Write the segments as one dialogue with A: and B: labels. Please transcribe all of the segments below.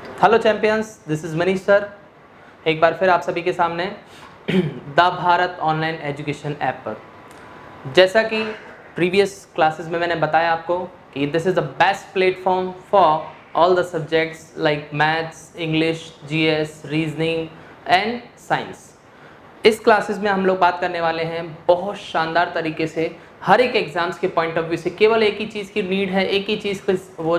A: Hello champions, this is Manish sir. एक बार फिर आप सभी के सामने the Bharat online education app पर। जैसा कि प्रीवियस क्लासेस में मैंने बताया आपको कि this is the best platform for all the subjects like maths, English, GS, reasoning and science. इस क्लासेस में हम लोग बात करने वाले हैं बहुत शानदार तरीके से हर एक एग्जाम्स के पॉइंट ऑफ व्यू से। केवल एक ही चीज़ की नीड है, एक ही चीज़ को वो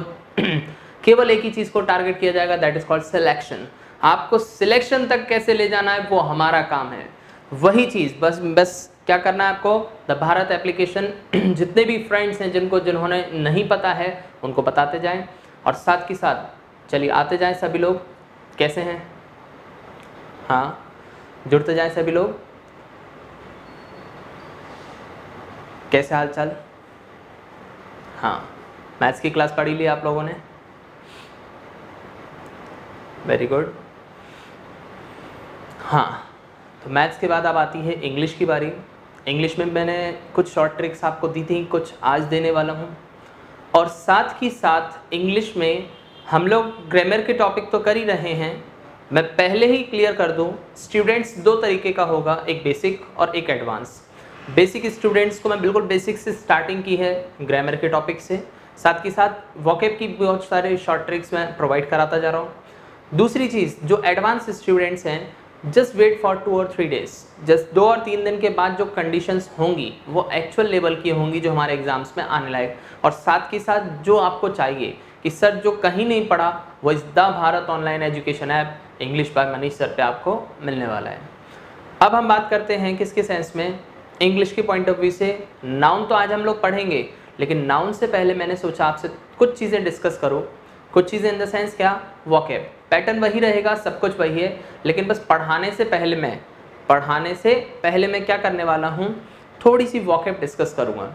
A: केवल एक ही चीज़ को टारगेट किया जाएगा, दैट इज कॉल्ड सिलेक्शन। आपको सिलेक्शन तक कैसे ले जाना है वो हमारा काम है। वही चीज़ बस क्या करना है आपको, द भारत एप्लीकेशन जितने भी फ्रेंड्स हैं जिन्होंने नहीं पता है उनको बताते जाएं, और साथ के साथ चलिए आते जाएं सभी लोग। कैसे हैं? हाँ, जुड़ते जाएं सभी लोग। कैसे हाल चाल? हाँ, मैथ्स की क्लास पढ़ी ली आप लोगों ने? Very good. हाँ, तो मैथ्स के बाद अब आती है इंग्लिश की बारी। इंग्लिश में मैंने कुछ शॉर्ट ट्रिक्स आपको दी थी, कुछ आज देने वाला हूँ। और साथ ही साथ इंग्लिश में हम लोग ग्रामर के टॉपिक तो कर ही रहे हैं। मैं पहले ही क्लियर कर दूँ, स्टूडेंट्स दो तरीके का होगा, एक बेसिक और एक एडवांस। बेसिक स्टूडेंट्स को मैं बिल्कुल बेसिक से स्टार्टिंग की है ग्रामर के टॉपिक से, साथ ही साथ वोकैब की बहुत सारे शॉर्ट ट्रिक्स मैं प्रोवाइड कराता जा रहा हूँ। दूसरी चीज़, जो एडवांस स्टूडेंट्स हैं, जस्ट वेट फॉर 2 और 3 डेज, जस्ट 2 और 3 दिन के बाद जो कंडीशंस होंगी वो एक्चुअल लेवल की होंगी जो हमारे एग्जाम्स में आने लायक। और साथ के साथ जो आपको चाहिए कि सर जो कहीं नहीं पढ़ा वो इस the Bharat online education app English by Manish sir पे आपको मिलने वाला है। अब हम बात करते हैं किसके सेंस में, इंग्लिश के पॉइंट ऑफ व्यू से। नाउन तो आज हम लोग पढ़ेंगे, लेकिन नाउन से पहले मैंने सोचा आपसे कुछ चीज़ें डिस्कस करूँ। कुछ चीज़ें इन द सेंस क्या, वोकैब पैटर्न वही रहेगा, सब कुछ वही है, लेकिन बस पढ़ाने से पहले मैं क्या करने वाला हूँ, थोड़ी सी वोकैब डिस्कस करूँगा।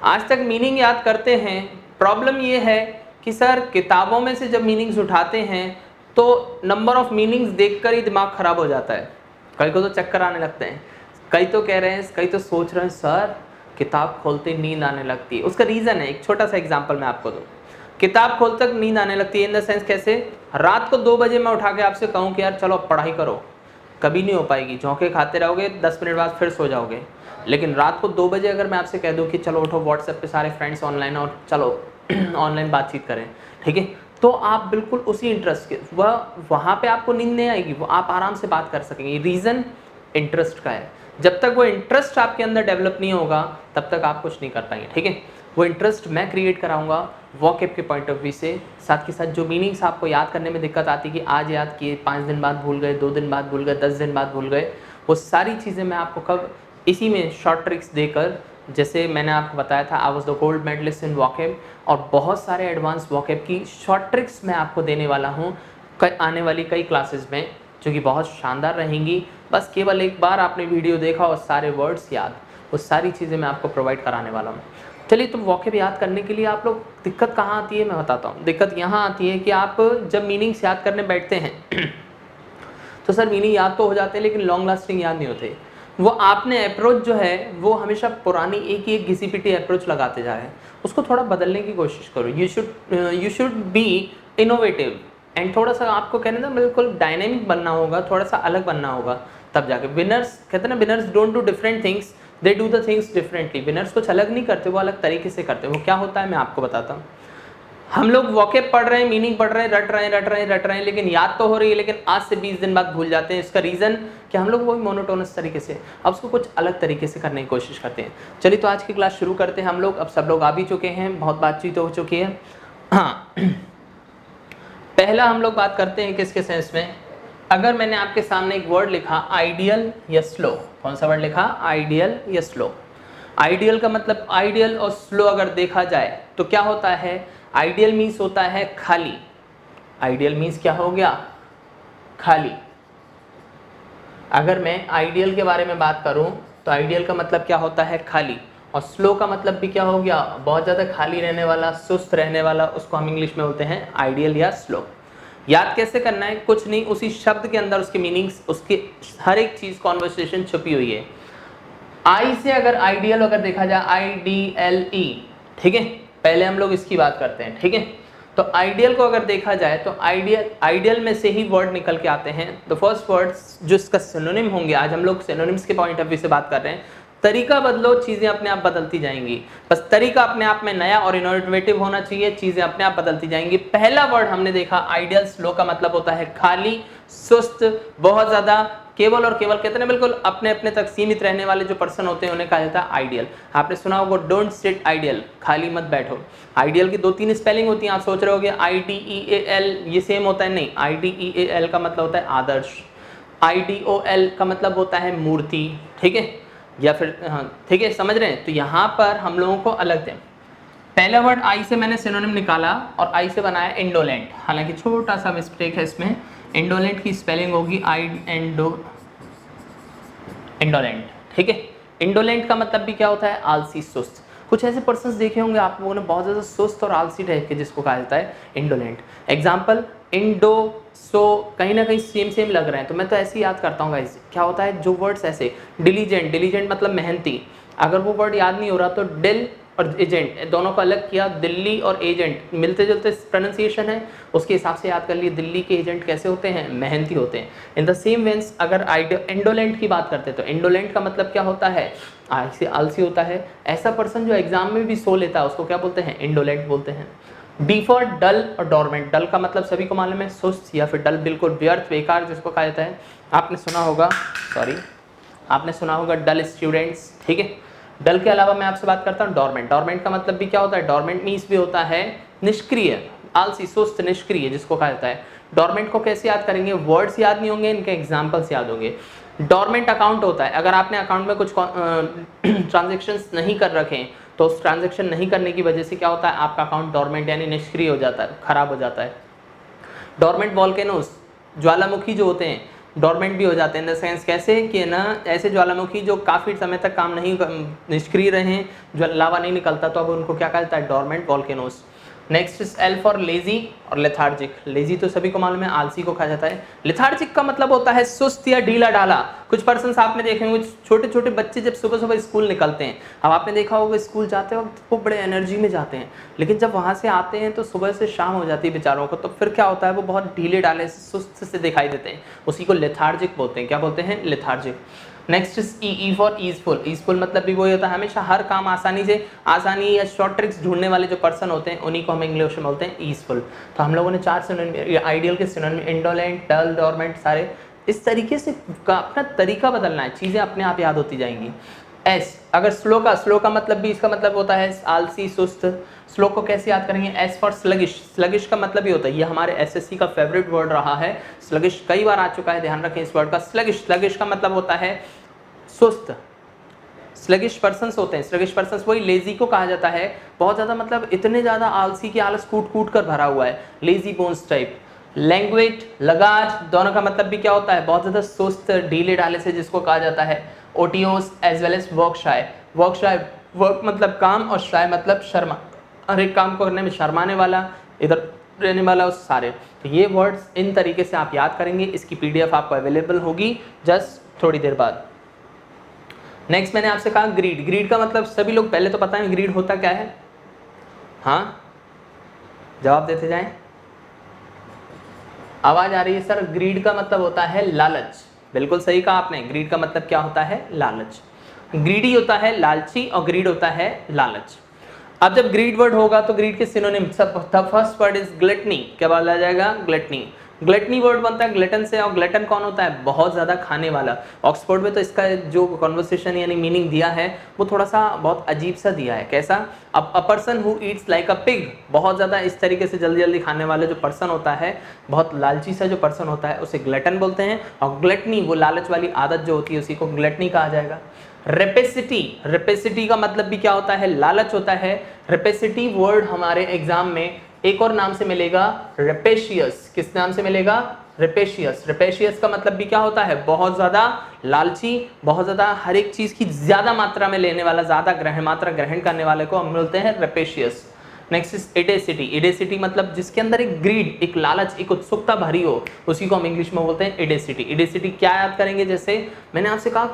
A: आज तक मीनिंग याद करते हैं, प्रॉब्लम ये है कि सर किताबों में से जब मीनिंग्स उठाते हैं तो नंबर ऑफ मीनिंग्स देखकर ही दिमाग खराब हो जाता है। कई को तो चक्कर आने लगते हैं, कई तो कह रहे हैं, कई तो सोच रहे हैं सर किताब खोलते नींद आने लगती है। उसका रीज़न है, एक छोटा सा एग्जाम्पल मैं आपको दूँ। किताब खोलते तक नींद आने लगती है इन द सेंस कैसे, रात को 2 बजे मैं उठा के आपसे कहूँ कि यार चलो पढ़ाई करो, कभी नहीं हो पाएगी। झोंके खाते रहोगे, 10 मिनट बाद फिर सो जाओगे। लेकिन रात को 2 बजे अगर मैं आपसे कह दूँ कि चलो उठो, व्हाट्सएप पे सारे फ्रेंड्स ऑनलाइन और चलो ऑनलाइन बातचीत करें, ठीक है, तो आप बिल्कुल उसी इंटरेस्ट के वहाँ पे आपको नींद नहीं आएगी, वो आप आराम से बात कर सकेंगे। रीज़न इंटरेस्ट का है। जब तक वो इंटरेस्ट आपके अंदर डेवलप नहीं होगा तब तक आप कुछ नहीं कर पाएंगे, ठीक है। वो इंटरेस्ट मैं क्रिएट कराऊंगा वोकैब के पॉइंट ऑफ व्यू से। साथ के साथ जो मीनिंग्स आपको याद करने में दिक्कत आती है कि आज याद किए, 5 दिन बाद भूल गए, 2 दिन बाद भूल गए, 10 दिन बाद भूल गए, वो सारी चीज़ें मैं आपको कब इसी में शॉर्ट ट्रिक्स देकर, जैसे मैंने आपको बताया था I was the gold medallist in vocab, और बहुत सारे एडवांस वोकैब की शॉर्ट ट्रिक्स मैं आपको देने वाला हूँ आने वाली कई क्लासेस में, जो कि बहुत शानदार रहेंगी। बस केवल एक बार आपने वीडियो देखा और सारे वर्ड्स याद, वो सारी चीज़ें मैं आपको प्रोवाइड कराने वाला हूँ। चलिए, तो वोकैब याद करने के लिए आप लोग, दिक्कत कहाँ आती है मैं बताता हूँ। दिक्कत यहाँ आती है कि आप जब मीनिंग्स याद करने बैठते हैं तो सर मीनिंग याद तो हो जाते हैं लेकिन लॉन्ग लास्टिंग याद नहीं होते। वो आपने अप्रोच जो है वो हमेशा पुरानी एक ही एक घिसी पिटी अप्रोच लगाते जा रहे हैं, उसको थोड़ा बदलने की कोशिश करो। You should be innovative and थोड़ा सा आपको कहने ना बिल्कुल डायनेमिक बनना होगा, थोड़ा सा अलग बनना होगा, तब जाके विनर्स कहते हैं ना, winners don't do different things, they do the things differently. Winners कुछ अलग नहीं करते, वो अलग तरीके से करते हैं। वो क्या होता है मैं आपको बताता हूँ। हम लोग वोकैब पढ़ रहे हैं, मीनिंग पढ़ रहे हैं, रट रहे हैं, लेकिन याद तो हो रही है, लेकिन आज से 20 दिन बाद भूल जाते हैं। इसका रीज़न कि हम लोग वही मोनोटोनस तरीके से, अब उसको कुछ अलग तरीके से करने की कोशिश करते हैं। चलिए, तो आज की क्लास शुरू करते हैं हम लोग। अब सब लोग आ भी चुके हैं, बहुत बातचीत हो चुकी है। हाँ, पहला हम लोग बात करते हैं किसके सेंस में। अगर मैंने आपके सामने एक वर्ड लिखा आइडियल या स्लो, कौन सा वर्ड लिखा, आइडियल या स्लो। आइडियल का मतलब, आइडियल और स्लो अगर देखा जाए तो क्या होता है, आइडियल मीन्स होता है खाली। आइडियल मीन्स क्या हो गया, खाली। अगर मैं आइडियल के बारे में बात करूं तो आइडियल का मतलब क्या होता है, खाली। और स्लो का मतलब भी क्या हो गया, बहुत ज़्यादा खाली रहने वाला, सुस्त रहने वाला, उसको हम इंग्लिश में बोलते हैं आइडियल या स्लो। याद कैसे करना है, कुछ नहीं, उसी शब्द के अंदर उसके मीनिंग्स, उसकी हर एक चीज़ कॉन्वर्सेशन छुपी हुई है। आई से अगर आइडियल अगर देखा जाए, IDLE, ठीक है, पहले हम लोग इसकी बात करते हैं, ठीक है। तो आइडियल को अगर देखा जाए तो आइडियल में से ही वर्ड निकल के आते हैं। द फर्स्ट वर्ड्स जो इसका सिनोनिम होंगे, आज हम लोग सिनोनिम्स के पॉइंट ऑफ व्यू से बात कर रहे हैं। तरीका बदलो, चीजें अपने आप बदलती जाएंगी। बस तरीका अपने आप में नया और इनोवेटिव होना चाहिए, चीजें अपने आप बदलती जाएंगी। पहला वर्ड हमने देखा आइडियल, स्लो का मतलब होता है खाली, सुस्त, बहुत ज्यादा, केवल और केवल कहते हैं बिल्कुल अपने अपने तक सीमित रहने वाले जो पर्सन होते हैं उन्हें कहा जाता है आइडियल। आपने सुना होगा डोंट सिट आइडियल, खाली मत बैठो। आइडियल की 2-3 स्पेलिंग होती हैं, आप सोच रहे होगे IDEAL ये सेम होता है, नहीं। IDEAL का मतलब होता है आदर्श, IDOL का मतलब होता है मूर्ति, ठीक है, या फिर हाँ ठीक है, समझ रहे हैं। तो यहाँ पर हम लोगों को अलग दें। पहला वर्ड आई से मैंने सिनोनिम निकाला और आई से बनाया इंडोलेंट, हालांकि छोटा सा मिस्टेक है इसमें। इंडोलेंट की स्पेलिंग होगी इंडोलेंट, ठीक है। इंडोलेंट का मतलब भी क्या होता है, आलसी, सुस्त। कुछ ऐसे पर्सन्स देखे होंगे आप लोगों ने बहुत ज़्यादा सुस्त और आलसी टाइप के, जिसको कहा जाता है इंडोलेंट। एग्जाम्पल इंडो, सो कहीं ना कहीं सेम लग रहे हैं, तो मैं तो ऐसे ही याद करता हूँ गाइस। क्या होता है जो वर्ड्स ऐसे, डिलीजेंट, डिलीजेंट मतलब मेहनती, अगर वो वर्ड याद नहीं हो रहा तो डिल और एजेंट दोनों को अलग किया, दिल्ली और एजेंट मिलते जुलते प्रोनाउंसिएशन है, उसके हिसाब से याद कर लिए। दिल्ली के एजेंट कैसे होते हैं, मेहनती होते हैं। इन द सेम वेंस अगर इंडोलेंट की बात करते हैं तो इंडोलेंट का मतलब क्या होता है, आलसी होता है। ऐसा पर्सन जो एग्जाम में भी सो लेता है उसको क्या बोलते हैं, इंडोलेंट बोलते हैं। डी फॉर डल और डोरमेंट, डल का मतलब सभी को मालूम है सुस्त, या फिर डल बिल्कुल व्यर्थ, बेकार जिसको कहा जाता है। आपने सुना होगा डल स्टूडेंट्स, ठीक है। डल के अलावा मैं आपसे बात करता हूँ डोरमेंट। डोरमेंट का मतलब भी क्या होता है, डोरमेंट मीन्स भी होता है निष्क्रिय, आलसी, सुस्त, निष्क्रिय जिसको कहा जाता है। डोरमेंट को कैसे याद करेंगे, वर्ड्स याद नहीं होंगे, इनके एग्जाम्पल्स याद होंगे। डोरमेंट अकाउंट होता है, अगर आपने अकाउंट में कुछ ट्रांजेक्शंस नहीं कर रखे तो उस ट्रांजेक्शन नहीं करने की वजह से क्या होता है, आपका अकाउंट डोरमेंट यानी निष्क्रिय हो जाता है, खराब हो जाता है। डोरमेंट वॉल्केनोस, ज्वालामुखी जो होते हैं डोरमेंट भी हो जाते हैं। इन द सेंस कैसे कि ना, ऐसे ज्वालामुखी जो काफ़ी समय तक काम नहीं, निष्क्रिय रहे, जो लावा नहीं निकलता, तो अब उनको क्या कहा जाता है, dormant volcanoes. Next is L for lazy और लेथार्जिक। लेजी तो सभी को मालूम है, आलसी को कहा जाता है। लेथार्जिक का मतलब होता है सुस्त या ढीला ढाला। कुछ पर्सन्स आपने देखे होंगे, छोटे छोटे बच्चे जब सुबह सुबह स्कूल निकलते हैं, अब आपने देखा होगा स्कूल जाते वक्त वो बड़े एनर्जी में जाते हैं, लेकिन जब वहाँ से आते हैं तो सुबह से शाम हो जाती है बेचारों को, तो फिर क्या होता है, वो बहुत ढीले ढाले से, सुस्त से दिखाई देते हैं। उसी को लेथार्जिक बोलते हैं। क्या बोलते हैं, lethargic. Next is E for easeful. Easeful मतलब भी वही होता है, हमेशा हर काम आसानी या शॉर्ट ट्रिक्स ढूंढने वाले जो पर्सन होते हैं उन्हीं को हम इंग्लिश में बोलते हैं ईजफुल। तो हम लोगों ने 4 सिनोनिम आइडियल के सिनोनिम, इंडोलेंट, डल, डोरमेंट, सारे इस तरीके से अपना तरीका बदलना है, चीज़ें अपने आप याद होती जाएंगी। एस, अगर स्लो का मतलब भी इसका मतलब होता है आलसी, सुस्त। स्लो को कैसे याद करेंगे, एस फॉर स्लगिश। स्लगिश का मतलब ही होता है, ये हमारे एसएससी का फेवरेट वर्ड रहा है। स्लगिश कई बार आ चुका है, ध्यान रखें इस वर्ड का। स्लगिश का मतलब होता है सुस्त। स्लगिश पर्सन्स होते हैं, स्लगिश पर्सन्स वही लेजी को कहा जाता है। बहुत ज़्यादा मतलब इतने ज़्यादा आलसी की आलस कूट कर भरा हुआ है, लेजी बोन्स टाइप। लैंग्वेज, लगाज, दोनों का मतलब भी क्या होता है, बहुत ज़्यादा सुस्त, ढीले ढाले से, जिसको कहा जाता है ओटियोस एज वेल एज वर्क शाय। वर्क मतलब काम और शाय मतलब शर्मा, हर एक काम को करने में शर्माने वाला, इधर रहने वाला, उस सारे। तो ये वर्ड्स इन तरीके से आप याद करेंगे। इसकी पीडीएफ आपको अवेलेबल होगी जस्ट थोड़ी देर बाद। नेक्स्ट मैंने आपसे कहा ग्रीड। ग्रीड का मतलब सभी लोग पहले तो पता है ग्रीड होता क्या है, हाँ जवाब देते जाएं। आवाज आ रही है सर। ग्रीड का मतलब होता है लालच, बिल्कुल सही कहा आपने। ग्रीड का मतलब क्या होता है, लालच। ग्रीडी होता है लालची और ग्रीड होता है लालच। अब जब ग्रीड वर्ड होगा तो ग्रीड के synonym, first word is gluttony. क्या बोला जाएगा, ग्लटनी। ग्लटनी वर्ड बनता है ग्लटन से, और ग्लटन कौन होता है, बहुत ज़्यादा खाने वाला। ऑक्सफोर्ड में तो इसका जो कॉन्वर्सेशन यानी मीनिंग दिया है वो थोड़ा सा बहुत अजीब सा दिया है। कैसा, a person who Yeats like a pig, बहुत ज़्यादा इस तरीके से जल्दी जल्दी खाने वाले जो पर्सन होता है, बहुत लालची सा जो पर्सन होता है, उसे ग्लटन बोलते हैं। और ग्लटनी वो लालच वाली आदत जो होती है उसी को ग्लटनी कहा जाएगा। रेपेसिटी, रेपेसिटी का मतलब भी क्या होता है, लालच होता है। रेपेसिटी वर्ड हमारे एग्जाम में एक और नाम से मिलेगा, रेपेशियस। किस नाम से मिलेगा, रेपेशियस। रेपेशियस का मतलब भी क्या होता है, बहुत ज्यादा लालची, बहुत ज्यादा हर एक चीज की ज्यादा मात्रा में लेने वाला, ज्यादा ग्रहण करने वाले को हम बोलते हैं रेपेशियस। Next is इडेसिटी। इडेसिटी मतलब जिसके अंदर एक ग्रीड, एक लालच, एक उत्सुकता भरी हो, उसी को हम इंग्लिश में बोलते हैं इडेसिटी। इडेसिटी क्या याद करेंगे, जैसे मैंने आपसे कहा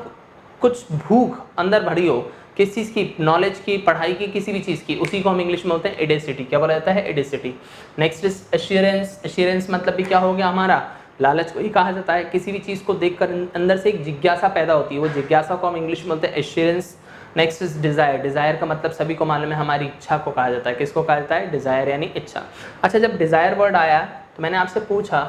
A: कुछ भूख अंदर भरी हो, किस चीज़ की, नॉलेज की, पढ़ाई की, किसी भी चीज़ की, उसी को हम इंग्लिश में बोलते हैं एडेसिटी। क्या बोला जाता है? Audacity. Next is assurance. Assurance मतलब भी क्या हो गया हमारा? लालच को ही कहा जाता है। किसी भी चीज़ को देखकर अंदर से एक जिज्ञासा पैदा होती है, वो जिज्ञासा को हम इंग्लिश में बोलते हैं assurance. Next is desire. Desire का मतलब सभी को मालूम है, हमारी इच्छा को कहा जाता है। किसको कहा जाता है? डिज़ायर यानी इच्छा। अच्छा, जब डिज़ायर वर्ड आया तो मैंने आपसे पूछा,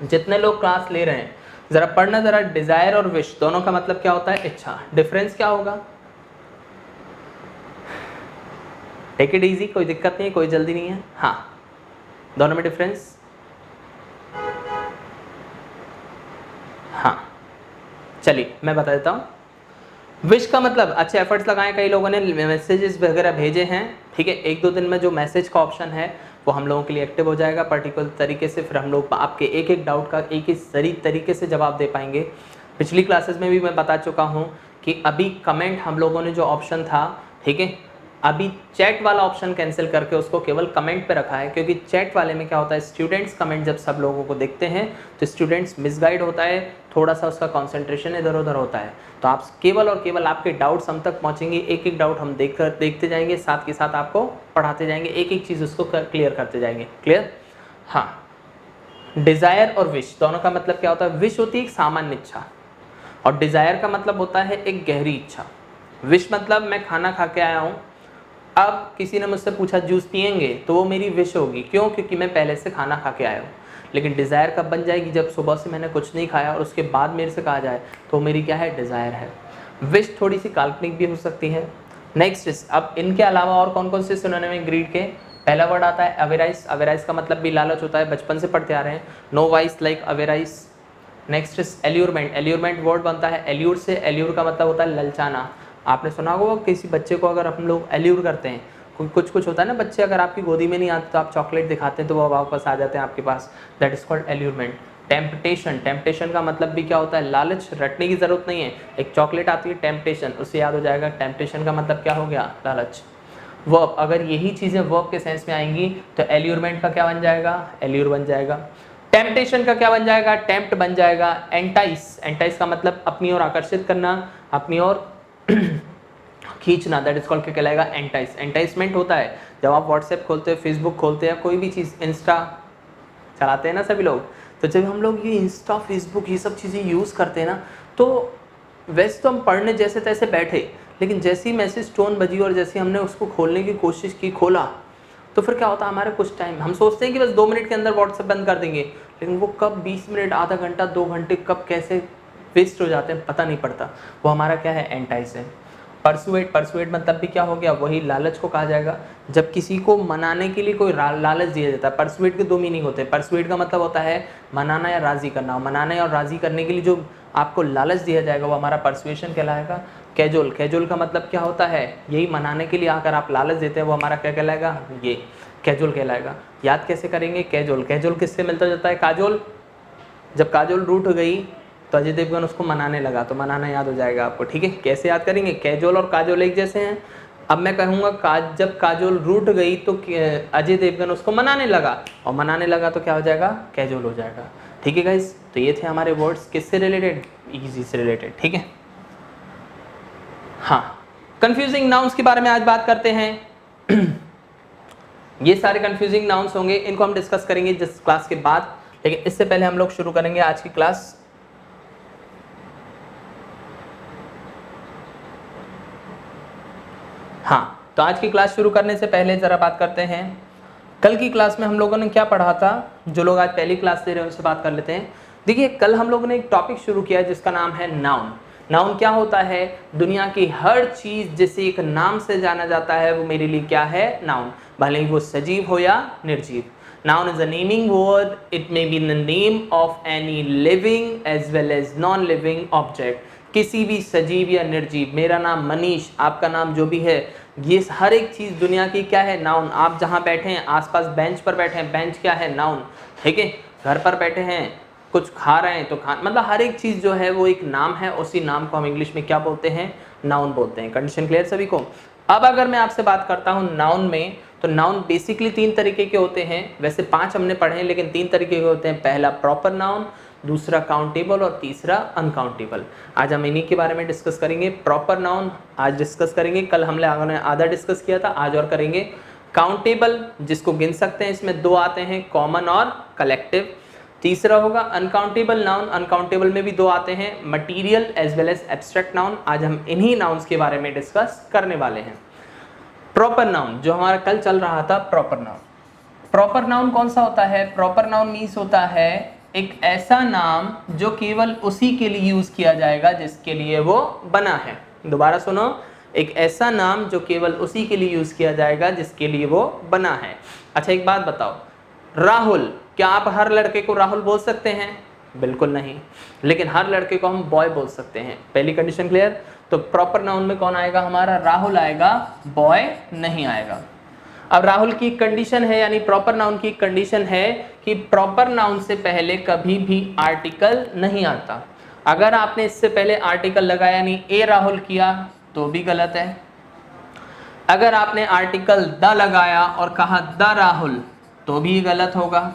A: जितने लोग क्लास ले रहे हैं ज़रा पढ़ना ज़रा, डिज़ायर और विश दोनों का मतलब क्या होता है? इच्छा। डिफरेंस क्या होगा? टेक इट इजी, कोई दिक्कत नहीं है, कोई जल्दी नहीं है। हाँ, दोनों में डिफरेंस। हाँ, चलिए मैं बता देता हूँ। विश का मतलब अच्छे एफर्ट्स लगाएं, कई लोगों ने मैसेजेस वगैरह भेजे हैं, ठीक है। 1-2 दिन में जो मैसेज का ऑप्शन है वो हम लोगों के लिए एक्टिव हो जाएगा पर्टिकुलर तरीके से। फिर हम लोग आपके एक एक डाउट का एक ही सही तरीके से जवाब दे पाएंगे। पिछली क्लासेस में भी मैं बता चुका हूँ कि अभी कमेंट हम लोगों ने जो ऑप्शन था, ठीक है, अभी चैट वाला ऑप्शन कैंसिल करके उसको केवल कमेंट पे रखा है, क्योंकि चैट वाले में क्या होता है, स्टूडेंट्स कमेंट जब सब लोगों को देखते हैं तो स्टूडेंट्स मिसगाइड होता है, थोड़ा सा उसका कंसंट्रेशन इधर उधर होता है। तो आप केवल और केवल आपके डाउट्स हम तक पहुंचेंगे, एक एक डाउट हम देखते जाएंगे, साथ के साथ आपको पढ़ाते जाएंगे, एक एक चीज़ उसको क्लियर करते जाएंगे। क्लियर? हाँ। डिज़ायर और विश दोनों का मतलब क्या होता है? विश होती है एक सामान्य इच्छा और डिज़ायर का मतलब होता है एक गहरी इच्छा। विश मतलब मैं खाना खा के आया हूँ, अब किसी ने मुझसे पूछा जूस पिएंगे, तो वो मेरी विश होगी। क्यों? क्योंकि मैं पहले से खाना खा के आया हूँ। लेकिन डिज़ायर कब बन जाएगी? जब सुबह से मैंने कुछ नहीं खाया और उसके बाद मेरे से कहा जाए तो मेरी क्या है? डिज़ायर है। विश थोड़ी सी काल्पनिक भी हो सकती है। नेक्स्ट, अब इनके अलावा और कौन कौन से सिनोनिम ग्रीड के? पहला वर्ड आता है अवेराइज। अवेराइज का मतलब भी लालच होता है, बचपन से पढ़ते आ रहे हैं। No vice like avarice. Next is allurement. Allurement word बनता है एल्यूर से। एल्यूर का मतलब होता है ललचाना। आपने सुना होगा किसी बच्चे को अगर हम लोग एल्यूर करते हैं, कुछ होता है ना, बच्चे अगर आपकी गोदी में नहीं आते तो आप चॉकलेट दिखाते हैं तो वो वापस आ जाते हैं आपके पास, that is called allurement. Temptation. Temptation का मतलब भी क्या होता है? लालच। रटने की जरूरत नहीं है, एक चॉकलेट आती है टेम्पटेशन, उससे याद हो जाएगा। टेम्पटेशन का मतलब क्या हो गया? लालच। वर्ब, अगर यही चीज़ें वर्ब के सेंस में आएंगी तो एल्यूरमेंट का क्या बन जाएगा? एल्यूर बन जाएगा। टेम्पटेशन का क्या बन जाएगा? टेम्प्ट बन जाएगा। एंटाइस। एंटाइस का मतलब अपनी ओर आकर्षित करना, अपनी ओर खींचना, दैट इज कॉल्ड क्या कहलाएगा? एंटाइस। एंटाइसमेंट होता है जब आप व्हाट्सएप खोलते हो, फेसबुक खोलते हैं, कोई भी चीज़, इंस्टा चलाते हैं ना सभी लोग, तो जब हम लोग ये इंस्टा फेसबुक ये सब चीज़ें यूज़ करते हैं ना, तो वैसे तो हम पढ़ने जैसे तैसे बैठे, लेकिन जैसी मैसेज टोन बजी और जैसे हमने उसको खोलने की कोशिश की, खोला, तो फिर क्या होता है? हमारे कुछ टाइम हम सोचते हैं कि बस 2 मिनट के अंदर व्हाट्सएप बंद कर देंगे, लेकिन वो कब 20 मिनट, आधा घंटा, 2 घंटे कब कैसे वेस्ट हो जाते हैं पता नहीं पड़ता। वो हमारा क्या है? एंटाइस है। परसुएट। परसुएट मतलब भी क्या हो गया? वही लालच को कहा जाएगा। जब किसी को मनाने के लिए कोई लालच दिया जाता है। परसुएट के 2 मीनिंग होते हैं। परसुएट का मतलब होता है मनाना या राजी करना। मनाने और राजी करने के लिए जो आपको लालच दिया जाएगा वो हमारा परसुएशन कहलाएगा। कैजुअल। कैजुअल का मतलब क्या होता है? यही मनाने के लिए अगर आप लालच देते हैं वो हमारा क्या कहलाएगा? ये कैजुअल कहलाएगा। याद कैसे करेंगे? कैजुअल। कैजुअल किससे मिलता जाता है? काजोल। जब काजोल रूठ गई तो अजय देवगन उसको मनाने लगा, तो मनाना याद हो जाएगा आपको, ठीक है। कैसे याद करेंगे? कैजुअल और काजोल एक जैसे हैं। अब मैं कहूँगा जब काजोल रूठ गई तो अजय देवगन उसको मनाने लगा, और मनाने लगा तो क्या हो जाएगा? कैजुअल हो जाएगा, ठीक है गाइस। तो ये थे हमारे वर्ड्स किससे रिलेटेड? इजी से रिलेटेड, ठीक है। हाँ, कंफ्यूजिंग नाउन्स के बारे में आज बात करते हैं। ये सारे कंफ्यूजिंग नाउन्स होंगे, इनको हम डिस्कस करेंगे जिस क्लास के बाद, लेकिन इससे पहले हम लोग शुरू करेंगे आज की क्लास। हाँ, तो आज की क्लास शुरू करने से पहले ज़रा बात करते हैं कल की क्लास में हम लोगों ने क्या पढ़ा था। जो लोग आज पहली क्लास दे रहे हैं उनसे बात कर लेते हैं। देखिए, कल हम लोगों ने एक टॉपिक शुरू किया जिसका नाम है नाउन। नाउन क्या होता है? दुनिया की हर चीज़ जिसे एक नाम से जाना जाता है वो मेरे लिए क्या है? नाउन, भले ही वो सजीव हो या निर्जीव। Noun is a naming word. It may be the name of any living as well as non-living object. किसी भी सजीव या निर्जीव, मेरा नाम मनीष, आपका नाम जो भी है, ये हर एक चीज़ दुनिया की क्या है? नाउन। आप जहाँ बैठे हैं, आसपास बेंच पर बैठे हैं, बेंच क्या है? नाउन, ठीक है। घर पर बैठे हैं, कुछ खा रहे हैं तो मतलब हर एक चीज़ जो है वो एक नाम है। उसी नाम को हम इंग्लिश में क्या बोलते हैं? नाउन बोलते हैं। कंडीशन क्लियर सभी को? अब अगर मैं आपसे बात करता हूँ नाउन में, तो नाउन बेसिकली 3 तरीके के होते हैं। वैसे 5 हमने पढ़े हैं, लेकिन 3 तरीके के होते हैं। पहला प्रॉपर नाउन, दूसरा काउंटेबल और तीसरा अनकाउंटेबल। आज हम इन्हीं के बारे में डिस्कस करेंगे। प्रॉपर नाउन आज डिस्कस करेंगे, कल हमने आधा डिस्कस किया था, आज और करेंगे। काउंटेबल जिसको गिन सकते हैं, इसमें दो आते हैं, कॉमन और कलेक्टिव। तीसरा होगा अनकाउंटेबल नाउन, अनकाउंटेबल में भी दो आते हैं, material as well as abstract noun. आज हम इन्हीं नाउन्स के बारे में डिस्कस करने वाले हैं। प्रॉपर नाउन जो हमारा कल चल रहा था, प्रॉपर नाउन। प्रॉपर नाउन कौन सा होता है? प्रॉपर नाउन मीन्स होता है एक ऐसा नाम जो केवल उसी के लिए यूज किया जाएगा जिसके लिए वो बना है। दोबारा सुनो, एक ऐसा नाम जो केवल उसी के लिए यूज किया जाएगा जिसके लिए वो बना है। अच्छा एक बात बताओ, राहुल, क्या आप हर लड़के को राहुल बोल सकते हैं? बिल्कुल नहीं। लेकिन हर लड़के को हम बॉय बोल सकते हैं। पहली कंडीशन क्लियर? तो प्रॉपर नाउन में कौन आएगा हमारा? राहुल आएगा, बॉय नहीं आएगा। अब राहुल की कंडीशन है, यानी प्रॉपर नाउन की कंडीशन है कि प्रॉपर नाउन से पहले कभी भी आर्टिकल नहीं आता। अगर आपने इससे पहले आर्टिकल लगाया यानी ए राहुल किया तो भी गलत है। अगर आपने आर्टिकल द लगाया और कहा द राहुल तो भी गलत होगा।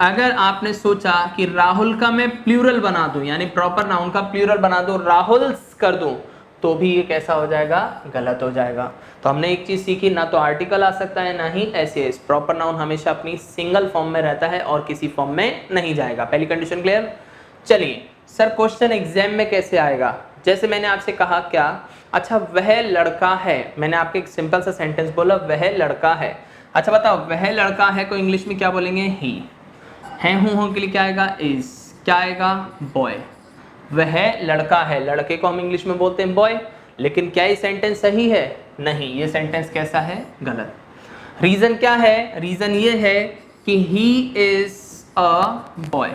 A: अगर आपने सोचा कि राहुल का मैं प्लूरल बना दूं, यानी प्रॉपर नाउन का प्लूरल बना दूं, राहुल्स कर दूं, तो भी ये कैसा हो जाएगा? गलत हो जाएगा। तो हमने एक चीज सीखी, ना तो आर्टिकल आ सकता है ना ही एस। प्रॉपर नाउन हमेशा अपनी सिंगल फॉर्म में रहता है और किसी फॉर्म में नहीं जाएगा। पहली कंडीशन क्लियर? चलिए सर, क्वेश्चन एग्जाम में कैसे आएगा? जैसे मैंने आपसे कहा, क्या अच्छा वह लड़का है, मैंने आपको एक सिंपल सा सेंटेंस बोला, वह लड़का है। अच्छा बताओ, वह लड़का है को इंग्लिश में क्या बोलेंगे? ही। है हूँ के लिए क्या आएगा? इज। क्या आएगा? बॉय। वह लड़का है, लड़के को हम इंग्लिश में बोलते हैं बॉय। लेकिन क्या ये सेंटेंस सही है? नहीं, ये सेंटेंस कैसा है? गलत। रीजन क्या है? रीजन ये है कि ही इज अ बॉय।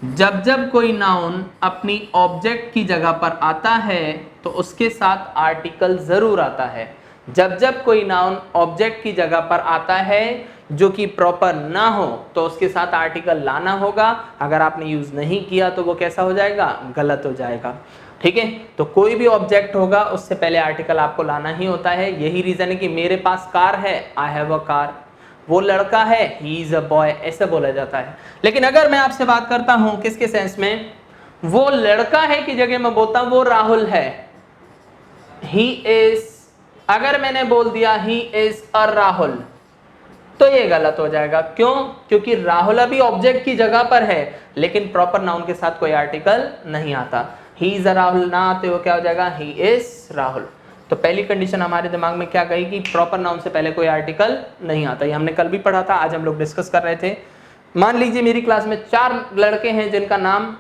A: जब जब कोई नाउन अपनी ऑब्जेक्ट की जगह पर आता है तो उसके साथ आर्टिकल जरूर आता है। जब जब कोई नाउन ऑब्जेक्ट की जगह पर आता है जो कि प्रॉपर ना हो तो उसके साथ आर्टिकल लाना होगा। अगर आपने यूज नहीं किया तो वो कैसा हो जाएगा? गलत हो जाएगा। ठीक है, तो कोई भी ऑब्जेक्ट होगा उससे पहले आर्टिकल आपको लाना ही होता है। यही रीजन है कि मेरे पास कार है, आई हैव अ कार। वो लड़का है, ही इज अ बॉय, ऐसे बोला जाता है। लेकिन अगर मैं आपसे बात करता हूं किसके सेंस में, वो लड़का है की जगह मैं बोलता हूं वो राहुल है, ही इज। अगर मैंने बोल दिया ही इज अ राहुल तो ये गलत हो जाएगा। क्यों? क्योंकि राहुल अभी ऑब्जेक्ट की जगह पर है लेकिन प्रॉपर नाउन के साथ कोई आर्टिकल नहीं आता। ही इज अ राहुल ना आते हो क्या हो जाएगा? He is Rahul. तो पहली कंडीशन हमारे दिमाग में क्या गई कि प्रॉपर नाउन से पहले कोई आर्टिकल नहीं आता। ये हमने कल भी पढ़ा था, आज हम लोग डिस्कस कर रहे थे। मान लीजिए मेरी क्लास में 4 लड़के हैं जिनका नाम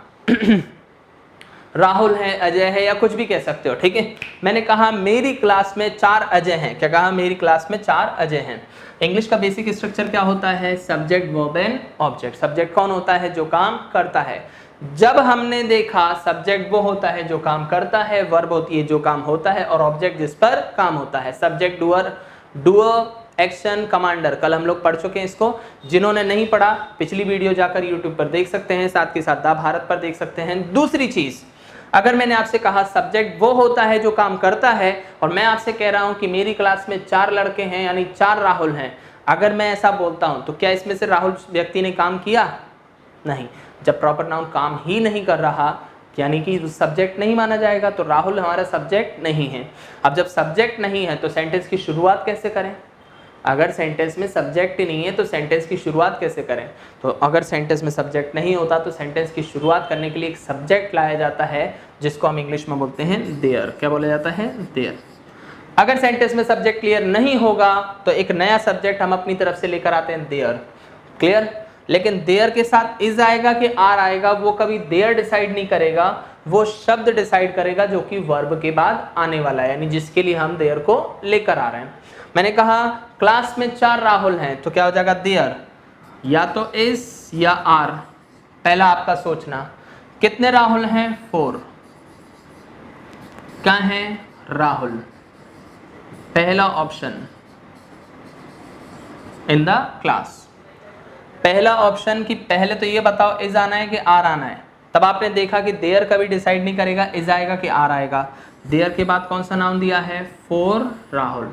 A: राहुल है, अजय है, या कुछ भी कह सकते हो। ठीक है, मैंने कहा मेरी क्लास में 4 अजय हैं। क्या कहा? मेरी क्लास में 4 अजय हैं। इंग्लिश का बेसिक स्ट्रक्चर क्या होता है? Subject, verb and object. Subject कौन होता है? जो काम करता है। जब हमने देखा सब्जेक्ट वो होता है जो काम करता है, वर्ब होती है जो काम होता है, और ऑब्जेक्ट जिस पर काम होता है। Subject doer, doer action commander. कल हम लोग पढ़ चुके हैं इसको। जिन्होंने नहीं पढ़ा पिछली वीडियो जाकर यूट्यूब पर देख सकते हैं, साथ के साथ दा भारत पर देख सकते हैं। दूसरी चीज, अगर मैंने आपसे कहा सब्जेक्ट वो होता है जो काम करता है और मैं आपसे कह रहा हूं कि मेरी क्लास में 4 लड़के हैं यानी 4 राहुल हैं, अगर मैं ऐसा बोलता हूं तो क्या इसमें से राहुल व्यक्ति ने काम किया? नहीं। जब प्रॉपर नाउन काम ही नहीं कर रहा यानी कि सब्जेक्ट नहीं माना जाएगा, तो राहुल हमारा सब्जेक्ट नहीं है। अब जब सब्जेक्ट नहीं है तो सेंटेंस की शुरुआत कैसे करें? अगर सेंटेंस में सब्जेक्ट ही नहीं है तो सेंटेंस की शुरुआत कैसे करें? तो अगर सेंटेंस में सब्जेक्ट नहीं होता तो सेंटेंस की शुरुआत करने के लिए एक सब्जेक्ट लाया जाता है जिसको हम इंग्लिश में बोलते हैं देयर। क्या बोला जाता है? देयर। अगर सेंटेंस में सब्जेक्ट क्लियर नहीं होगा तो एक नया सब्जेक्ट हम अपनी तरफ से लेकर आते हैं, देयर। क्लियर? लेकिन देयर के साथ इज आएगा कि आर आएगा वो कभी देयर डिसाइड नहीं करेगा, वो शब्द डिसाइड करेगा जो कि वर्ब के बाद आने वाला है, यानी जिसके लिए हम देयर को लेकर आ रहे हैं। मैंने कहा क्लास में 4 राहुल हैं तो क्या हो जाएगा? देयर, या तो इज या आर। पहला आपका सोचना, कितने राहुल हैं? 4। क्या है? राहुल। पहला ऑप्शन इन द क्लास। पहला ऑप्शन की पहले तो ये बताओ इज आना है कि आर आना है। तब आपने देखा कि देयर कभी डिसाइड नहीं करेगा इज आएगा कि आर आएगा। देयर के बाद कौन सा नाउन दिया है? 4 राहुल।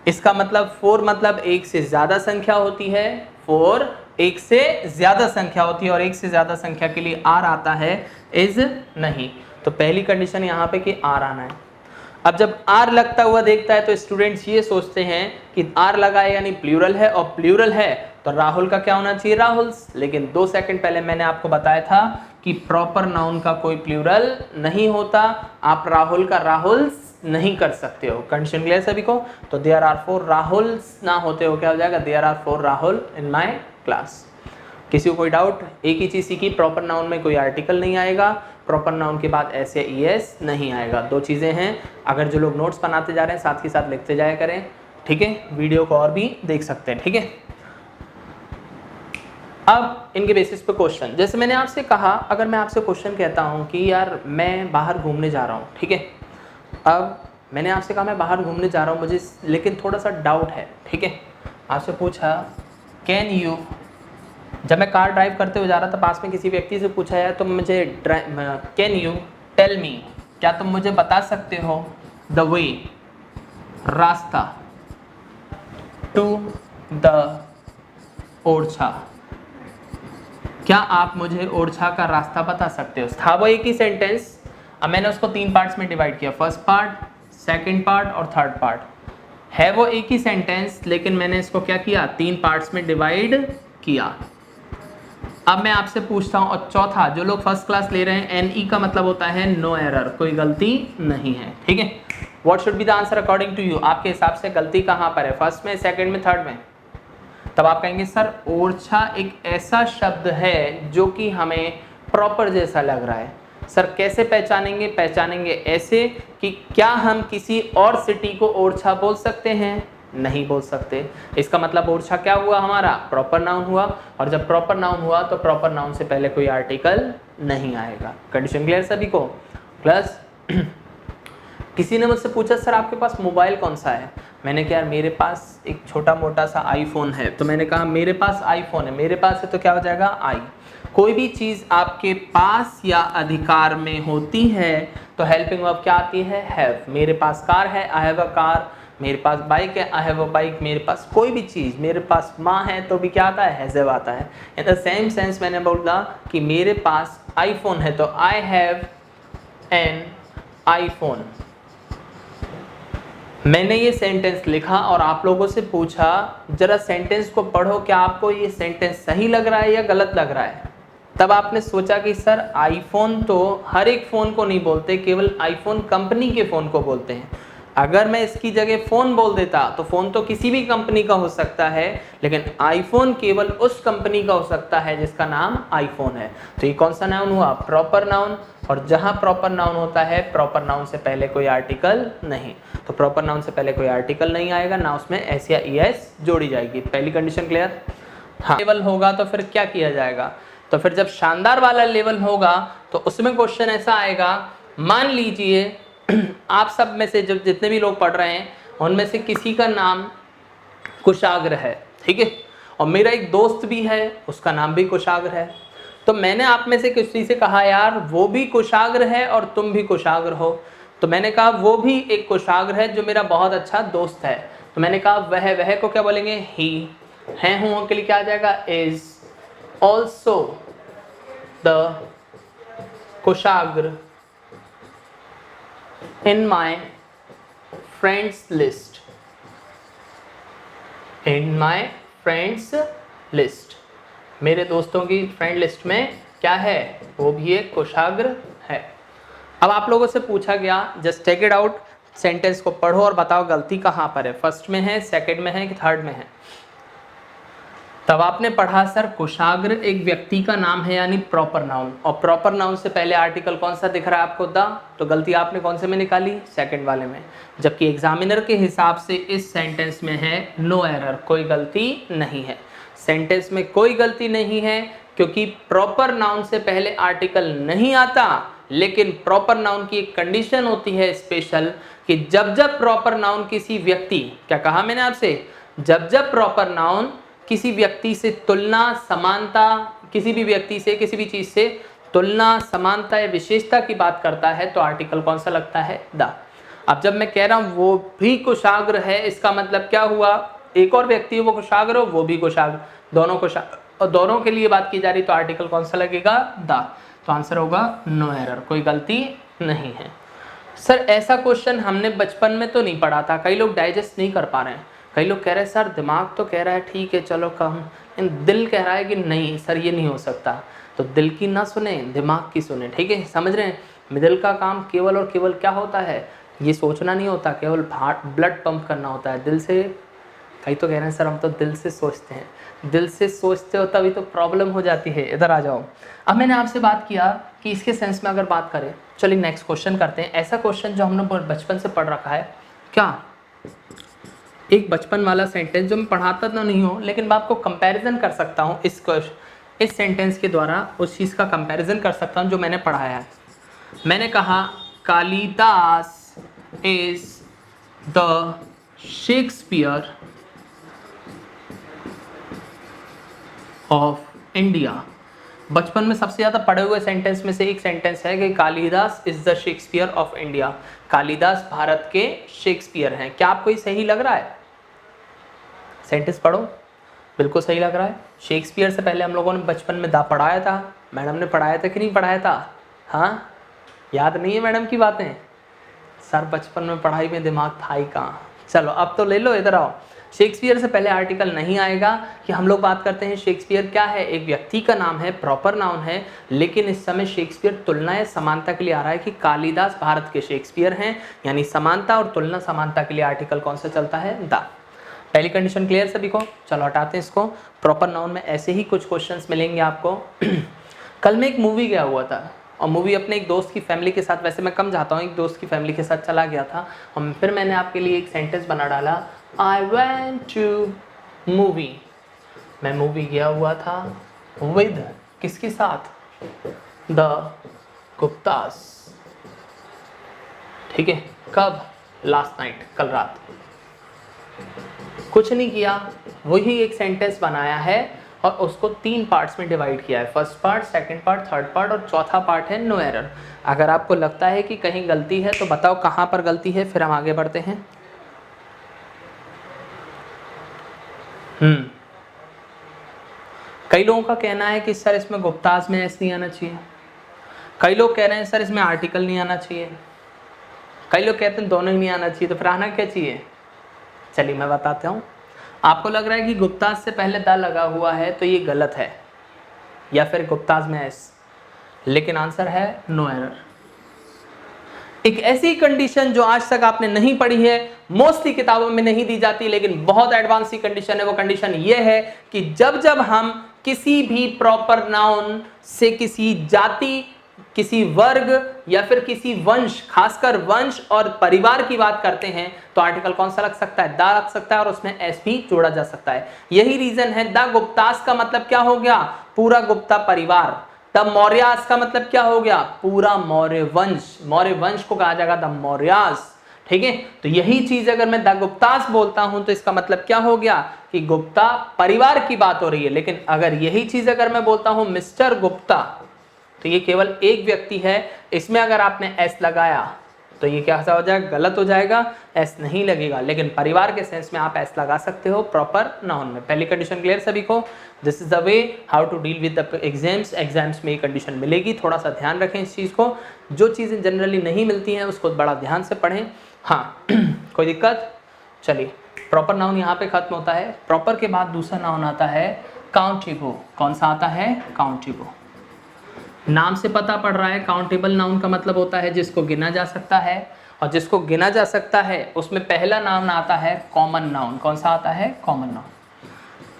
A: इसका मतलब 4 मतलब एक से ज्यादा संख्या होती है, 4 एक से ज्यादा संख्या होती है और एक से ज्यादा संख्या के लिए आर आता है, इज नहीं। तो पहली कंडीशन यहाँ पे कि आर आना है। अब जब आर लगता हुआ देखता है तो स्टूडेंट्स ये सोचते हैं कि आर लगा है यानी प्लूरल है, और प्लूरल है तो राहुल का क्या होना चाहिए, राहुल्स। लेकिन 2 सेकंड पहले मैंने आपको बताया था कि प्रॉपर नाउन का कोई प्लूरल नहीं होता, आप राहुल का राहुल्स नहीं कर सकते हो। कंडीशन क्लियर सभी को? तो देयर आर 4 राहुल्स ना होते हो क्या हो जाएगा, there are 4 Rahul in my class. किसी को कोई डाउट? एक ही चीज सीखी, प्रॉपर नाउन में कोई आर्टिकल नहीं आएगा, प्रॉपर नाउन के बाद एस या ईएस नहीं आएगा। 2 चीजें हैं। अगर जो लोग नोट्स बनाते जा रहे हैं साथ ही साथ लिखते जाया करें, ठीक है। वीडियो को और भी देख सकते हैं, ठीक है। अब इनके बेसिस पे क्वेश्चन, जैसे मैंने आपसे कहा, अगर मैं आपसे क्वेश्चन कहता हूं कि यार मैं बाहर घूमने जा रहा हूं, ठीक है। अब मैंने आपसे कहा मैं बाहर घूमने जा रहा हूं, मुझे लेकिन थोड़ा सा डाउट है, ठीक है। आपसे पूछा कैन यू, जब मैं कार ड्राइव करते हुए जा रहा था, पास में किसी व्यक्ति से पूछा यार तुम मुझे कैन यू टेल मी, क्या तुम मुझे बता सकते हो द वे, रास्ता टू द ओरछा, क्या आप मुझे ओरछा का रास्ता बता सकते हो। था वो एक ही सेंटेंस, अब मैंने उसको 3 पार्ट्स में डिवाइड किया, फर्स्ट पार्ट, सेकंड पार्ट और थर्ड पार्ट। है वो एक ही सेंटेंस, लेकिन मैंने इसको क्या किया, 3 पार्ट्स में डिवाइड किया। अब मैं आपसे पूछता हूं, और चौथा, जो लोग फर्स्ट क्लास ले रहे हैं, एनई का मतलब होता है नो एरर, कोई गलती नहीं है, ठीक है। What should be the answer according to you, आपके हिसाब से गलती कहां पर है, फर्स्ट में, सेकंड में, थर्ड में? तब आप कहेंगे सर ओरछा एक ऐसा शब्द है जो कि हमें प्रॉपर जैसा लग रहा है। सर कैसे पहचानेंगे? पहचानेंगे ऐसे कि क्या हम किसी और सिटी को ओरछा बोल सकते हैं? नहीं बोल सकते। इसका मतलब ओरछा क्या हुआ, हमारा प्रॉपर नाउन हुआ, और जब प्रॉपर नाउन हुआ तो प्रॉपर नाउन से पहले कोई आर्टिकल नहीं आएगा। कंडीशन क्लियर सभी को? प्लस किसी ने मुझसे पूछा सर आपके पास मोबाइल कौन सा है, मैंने कहा मेरे पास एक छोटा मोटा सा आईफोन है, तो मैंने कहा मेरे पास आईफोन है, मेरे पास है तो क्या हो जाएगा, आई। कोई भी चीज़ आपके पास या अधिकार में होती है तो हेल्पिंग वर्ब क्या आती है, हैव। मेरे पास कार है, आई हैव अ कार, मेरे पास बाइक है, आई हैव अ बाइक, मेरे पास कोई भी चीज़, मेरे पास माँ है तो भी क्या आता है, हैज़ आता है। इन द सेम सेंस मैंने बोला कि मेरे पास आईफोन है तो आई हैव एन आईफोन। मैंने ये सेंटेंस लिखा और आप लोगों से पूछा जरा सेंटेंस को पढ़ो, क्या आपको ये सेंटेंस सही लग रहा है या गलत लग रहा है। तब आपने सोचा कि सर आईफोन तो हर एक फ़ोन को नहीं बोलते, केवल आईफोन कंपनी के फ़ोन को बोलते हैं। अगर मैं इसकी जगह फ़ोन बोल देता तो फ़ोन तो किसी भी कंपनी का हो सकता है, लेकिन आईफोन केवल उस कंपनी का हो सकता है जिसका नाम आईफोन है। तो ये कौन सा नाउन हुआ, प्रॉपर नाउन। और जहां प्रॉपर नाउन होता है, प्रॉपर नाउन से पहले कोई आर्टिकल नहीं, तो प्रॉपर नाउन से पहले कोई आर्टिकल नहीं आएगा, ना उसमें एस या ईएस जोड़ी जाएगी। पहली कंडीशन क्लियर। हाँ, लेवल होगा तो फिर क्या किया जाएगा, तो फिर जब शानदार वाला लेवल होगा तो उसमें क्वेश्चन ऐसा आएगा, मान लीजिए आप सब में से जब जितने भी लोग पढ़ रहे हैं उनमें से किसी का नाम कुशाग्र है, ठीक है, और मेरा एक दोस्त भी है उसका नाम भी कुशाग्र है। तो मैंने आप में से किसी से कहा यार वो भी कुशाग्र है और तुम भी कुशाग्र हो, तो मैंने कहा वो भी एक कुशाग्र है जो मेरा बहुत अच्छा दोस्त है, तो मैंने कहा वह को क्या बोलेंगे, ही। है हूँ के लिए क्या आ जाएगा, is also the Kushagra in my friends list, in my friends list, मेरे दोस्तों की फ्रेंड लिस्ट में क्या है, वो भी एक कुशाग्र है। अब आप लोगों से पूछा गया just take it out, sentence को पढ़ो और बताओ गलती कहाँ पर है, फर्स्ट में है, सेकंड में है कि थर्ड में है। तब आपने पढ़ा सर कुशाग्र एक व्यक्ति का नाम है यानी प्रॉपर नाउन, और प्रॉपर नाउन से पहले आर्टिकल कौन सा दिख रहा है आपको, द। तो गलती आपने कौन से में निकाली, सेकंड वाले में, जबकि एग्जामिनर के हिसाब से इस सेंटेंस में है नो एरर, कोई गलती नहीं है। सेंटेंस में कोई गलती नहीं है क्योंकि प्रॉपर नाउन से पहले आर्टिकल नहीं आता, लेकिन प्रॉपर नाउन की एक कंडीशन होती है स्पेशल कि जब जब प्रॉपर नाउन किसी व्यक्ति, क्या कहा मैंने आपसे, जब जब प्रॉपर नाउन किसी व्यक्ति से तुलना, समानता, किसी भी व्यक्ति से किसी भी चीज से तुलना, समानता या विशेषता की बात करता है तो आर्टिकल कौन सा लगता है, द। अब जब मैं कह रहा हूं वो भी कुशाग्र है, इसका मतलब क्या हुआ, एक और व्यक्ति वो कुशाग्र हो, वो भी कुशाग्र, दोनों कुशाग्र और दोनों के लिए बात की जा रही तो आर्टिकल कौन सा लगेगा, द। तो आंसर होगा नो एरर, कोई गलती नहीं है। सर ऐसा क्वेश्चन हमने बचपन में तो नहीं पढ़ा था, कई लोग डाइजेस्ट नहीं कर पा रहे हैं। कई लोग कह रहे हैं सर दिमाग तो कह रहा है ठीक है चलो कम, दिल कह रहा है कि नहीं सर ये नहीं हो सकता। तो दिल की ना सुने, दिमाग की सुने, ठीक है, समझ रहे हैं। दिल का काम केवल और केवल क्या होता है, ये सोचना नहीं होता, केवल हार्ट ब्लड पंप करना होता है दिल से। कई तो कह रहे हैं सर हम तो दिल से सोचते हैं, दिल से सोचते हो तभी तो प्रॉब्लम हो जाती है। इधर आ जाओ। अब मैंने आपसे बात किया कि इसके सेंस में अगर बात करें, चलिए नेक्स्ट क्वेश्चन करते हैं। ऐसा क्वेश्चन जो हमने बचपन से पढ़ रखा है, क्या एक बचपन वाला सेंटेंस जो मैं पढ़ाता तो नहीं हूँ लेकिन मैं आपको कंपैरिजन कर सकता हूँ इस सेंटेंस के द्वारा, उस चीज़ का कंपैरिजन कर सकता हूँ जो मैंने पढ़ाया है। मैंने कहा Kalidas is the Shakespeare of India. बचपन में सबसे ज़्यादा पढ़े हुए सेंटेंस में से एक सेंटेंस है कि Kalidas is the Shakespeare of India. Kalidas Bharat के शेक्सपियर हैं। क्या आपको ये सही लग रहा है? सेंटेंस पढ़ो, बिल्कुल सही लग रहा है। शेक्सपियर से पहले हम लोगों ने बचपन में दा पढ़ाया था, मैडम ने पढ़ाया था कि नहीं पढ़ाया था? हाँ, याद नहीं है मैडम की बातें? सर बचपन में पढ़ाई में दिमाग था ही कहाँ। चलो अब तो ले लो, इधर आओ। शेक्सपियर से पहले आर्टिकल नहीं आएगा कि हम लोग बात करते हैं शेक्सपियर क्या है, एक व्यक्ति का नाम है, प्रॉपर नाउन है, लेकिन इस समय शेक्सपियर तुलना या समानता के लिए आ रहा है कि कालिदास भारत के शेक्सपियर हैं, यानी समानता और तुलना समानता के लिए आर्टिकल कौन सा चलता है, द। पहली कंडीशन क्लियर सभी को? चलो हटाते हैं इसको। प्रॉपर नाउन में ऐसे ही कुछ क्वेश्चंस मिलेंगे आपको। कल मैं एक मूवी गया हुआ था और मूवी अपने एक दोस्त की फैमिली के साथ, वैसे मैं कम जाता हूँ, एक दोस्त की फैमिली के साथ चला गया था और फिर मैंने आपके लिए एक सेंटेंस बना डाला, आई वेंट टू मूवी। मैं मूवी गया हुआ था विद किसके साथ, द गुप्तास। ठीक है, कब? लास्ट नाइट, कल रात। कुछ नहीं किया, वही एक सेंटेंस बनाया है और उसको 3 पार्ट्स में डिवाइड किया है। First part, second part, third part और चौथा पार्ट है नो एरर। अगर आपको लगता है कि कहीं गलती है तो बताओ कहाँ पर गलती है, फिर हम आगे बढ़ते हैं। कई लोगों का कहना है कि सर इसमें गुप्तास में एस नहीं आना चाहिए, कई लोग कह रहे हैं सर इसमें आर्टिकल नहीं आना चाहिए, कई लोग कहते हैं दोनों ही नहीं आना चाहिए, तो फिर आना क्या चाहिए? चलिए मैं बताता हूँ। आपको लग रहा है कि गुप्तास से पहले द लगा हुआ है तो ये गलत है, या फिर गुप्तास में एस, लेकिन आंसर है नो एरर। एक ऐसी कंडीशन जो आज तक आपने नहीं पढ़ी है, मोस्टली किताबों में नहीं दी जाती, लेकिन बहुत एडवांस सी कंडीशन है। वो कंडीशन ये है कि जब जब हम किसी भी प्रॉपर नाउन से किसी जाति, किसी वर्ग या फिर किसी वंश, खासकर वंश और परिवार की बात करते हैं तो आर्टिकल कौन सा लग सकता है, दा लग सकता है और उसमें एस भी जोड़ा जा सकता है। यही रीजन है। द गुप्तास का मतलब क्या हो गया, पूरा गुप्ता परिवार। द मौर्यास का मतलब क्या हो गया, पूरा मौर्य वंश। मौर्य वंश को कहा जाएगा द मौर्यास। ठीक है, तो यही चीज अगर मैं द गुप्तास बोलता हूं तो इसका मतलब क्या हो गया कि गुप्ता परिवार की बात हो रही है। लेकिन अगर यही चीज अगर मैं बोलता हूं मिस्टर गुप्ता, तो ये केवल एक व्यक्ति है। इसमें अगर आपने एस लगाया तो ये क्या हो जाएगा, गलत हो जाएगा, एस नहीं लगेगा। लेकिन परिवार के सेंस में आप एस लगा सकते हो प्रॉपर नाउन में। पहली कंडीशन क्लियर सभी को? This is the way how to deal with the exams. Exams में ये कंडीशन मिलेगी, थोड़ा सा ध्यान रखें इस चीज़ को। जो चीज़ें जनरली नहीं मिलती हैं उसको बड़ा ध्यान से पढ़ें। हाँ कोई दिक्कत? चलिए, प्रॉपर नाउन यहाँ पे खत्म होता है। प्रॉपर के बाद दूसरा नाउन आता है काउंटेबल। कौन सा आता है? काउंटेबल। नाम से पता पड़ रहा है, काउंटेबल नाउन का मतलब होता है जिसको गिना जा सकता है, और जिसको गिना जा सकता है उसमें पहला नाउन आता है कॉमन नाउन। कौन सा आता है? Common noun.